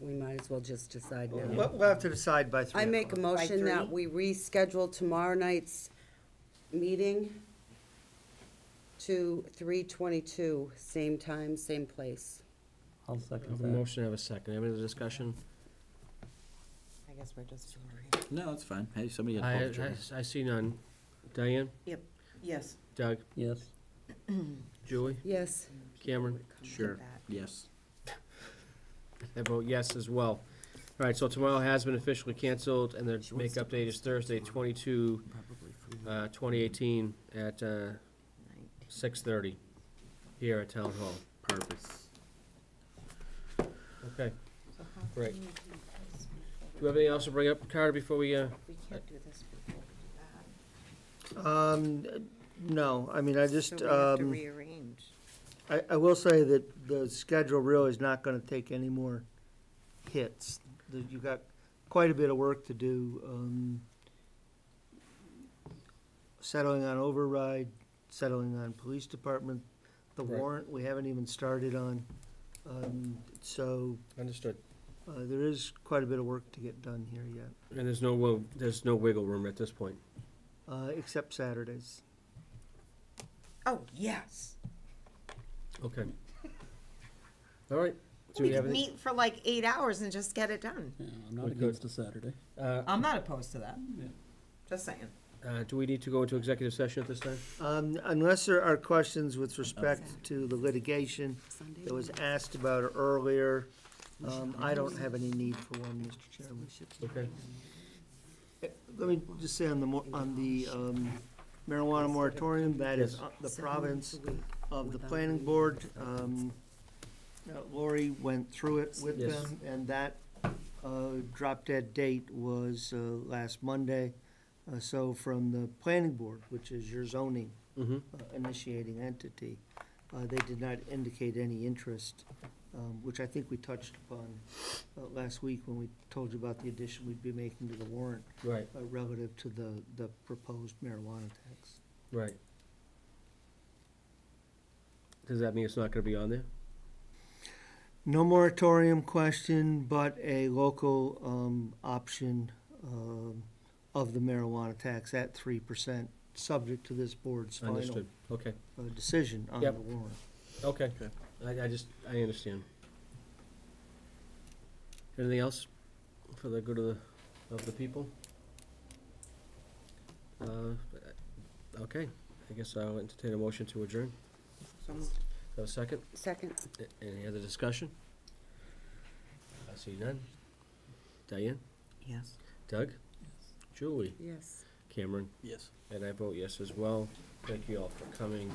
We might as well just decide now. We'll have to decide by 3 I make a o'clock. motion By that we reschedule tomorrow night's meeting to 3:22, same time, same place. I'll I second have a that. motion, I have a second, any other discussion? I guess we're just. No, that's fine. Hey, somebody I, had I see none. Diane, Yes. Doug, Yes. Julie, Yes. Cameron? Sure. Yes. I vote yes as well. All right, so tomorrow has been officially canceled, and the makeup date is Thursday, 2018, at 6:30 here at Town Hall. Perfect. Okay, great. Do you have anything else to bring up, Carter, before we, We can't do this before we do that. No, I mean, I just, So we have to rearrange. I will say that the schedule really is not gonna take any more hits. You've got quite a bit of work to do, settling on override, settling on police department, the Right. warrant, we haven't even started on. So, Understood. there is quite a bit of work to get done here yet, And there's no wiggle room at this point. except Saturdays. Oh, yes. Okay. All right. Do We we have could any? meet for like 8 hours and just get it done. Yeah, I'm not We could. against a Saturday. I'm not opposed to that. Yeah. Just saying. Do we need to go into executive session at this time? Unless there are questions with respect to the litigation Sunday that was morning. asked about earlier, I don't have any need for one, Mr. Chairman. Okay. Let me just say on the marijuana moratorium, that is the 7 province nights a week of the without planning any board. disturbance. Lori went through it with Yes. them, and that drop dead date was last Monday. So from the planning board, which is your zoning Mm-hmm. initiating entity, They did not indicate any interest, which I think we touched upon last week when we told you about the addition we'd be making to the warrant Right, relative to the proposed marijuana tax. right. Does that mean it's not gonna be on there? No moratorium question, but a local option of the marijuana tax at 3%, subject to this board's final Understood, okay, decision on the Yep. warrant. okay. I understand. Anything else for the good of the people? Okay, I guess I'll entertain a motion to adjourn. So, Have a second? second. Any other discussion? I see none. Diane? Yes. Doug? Julie? Yes. Cameron? Yes. And I vote yes as well. Thank you all for coming.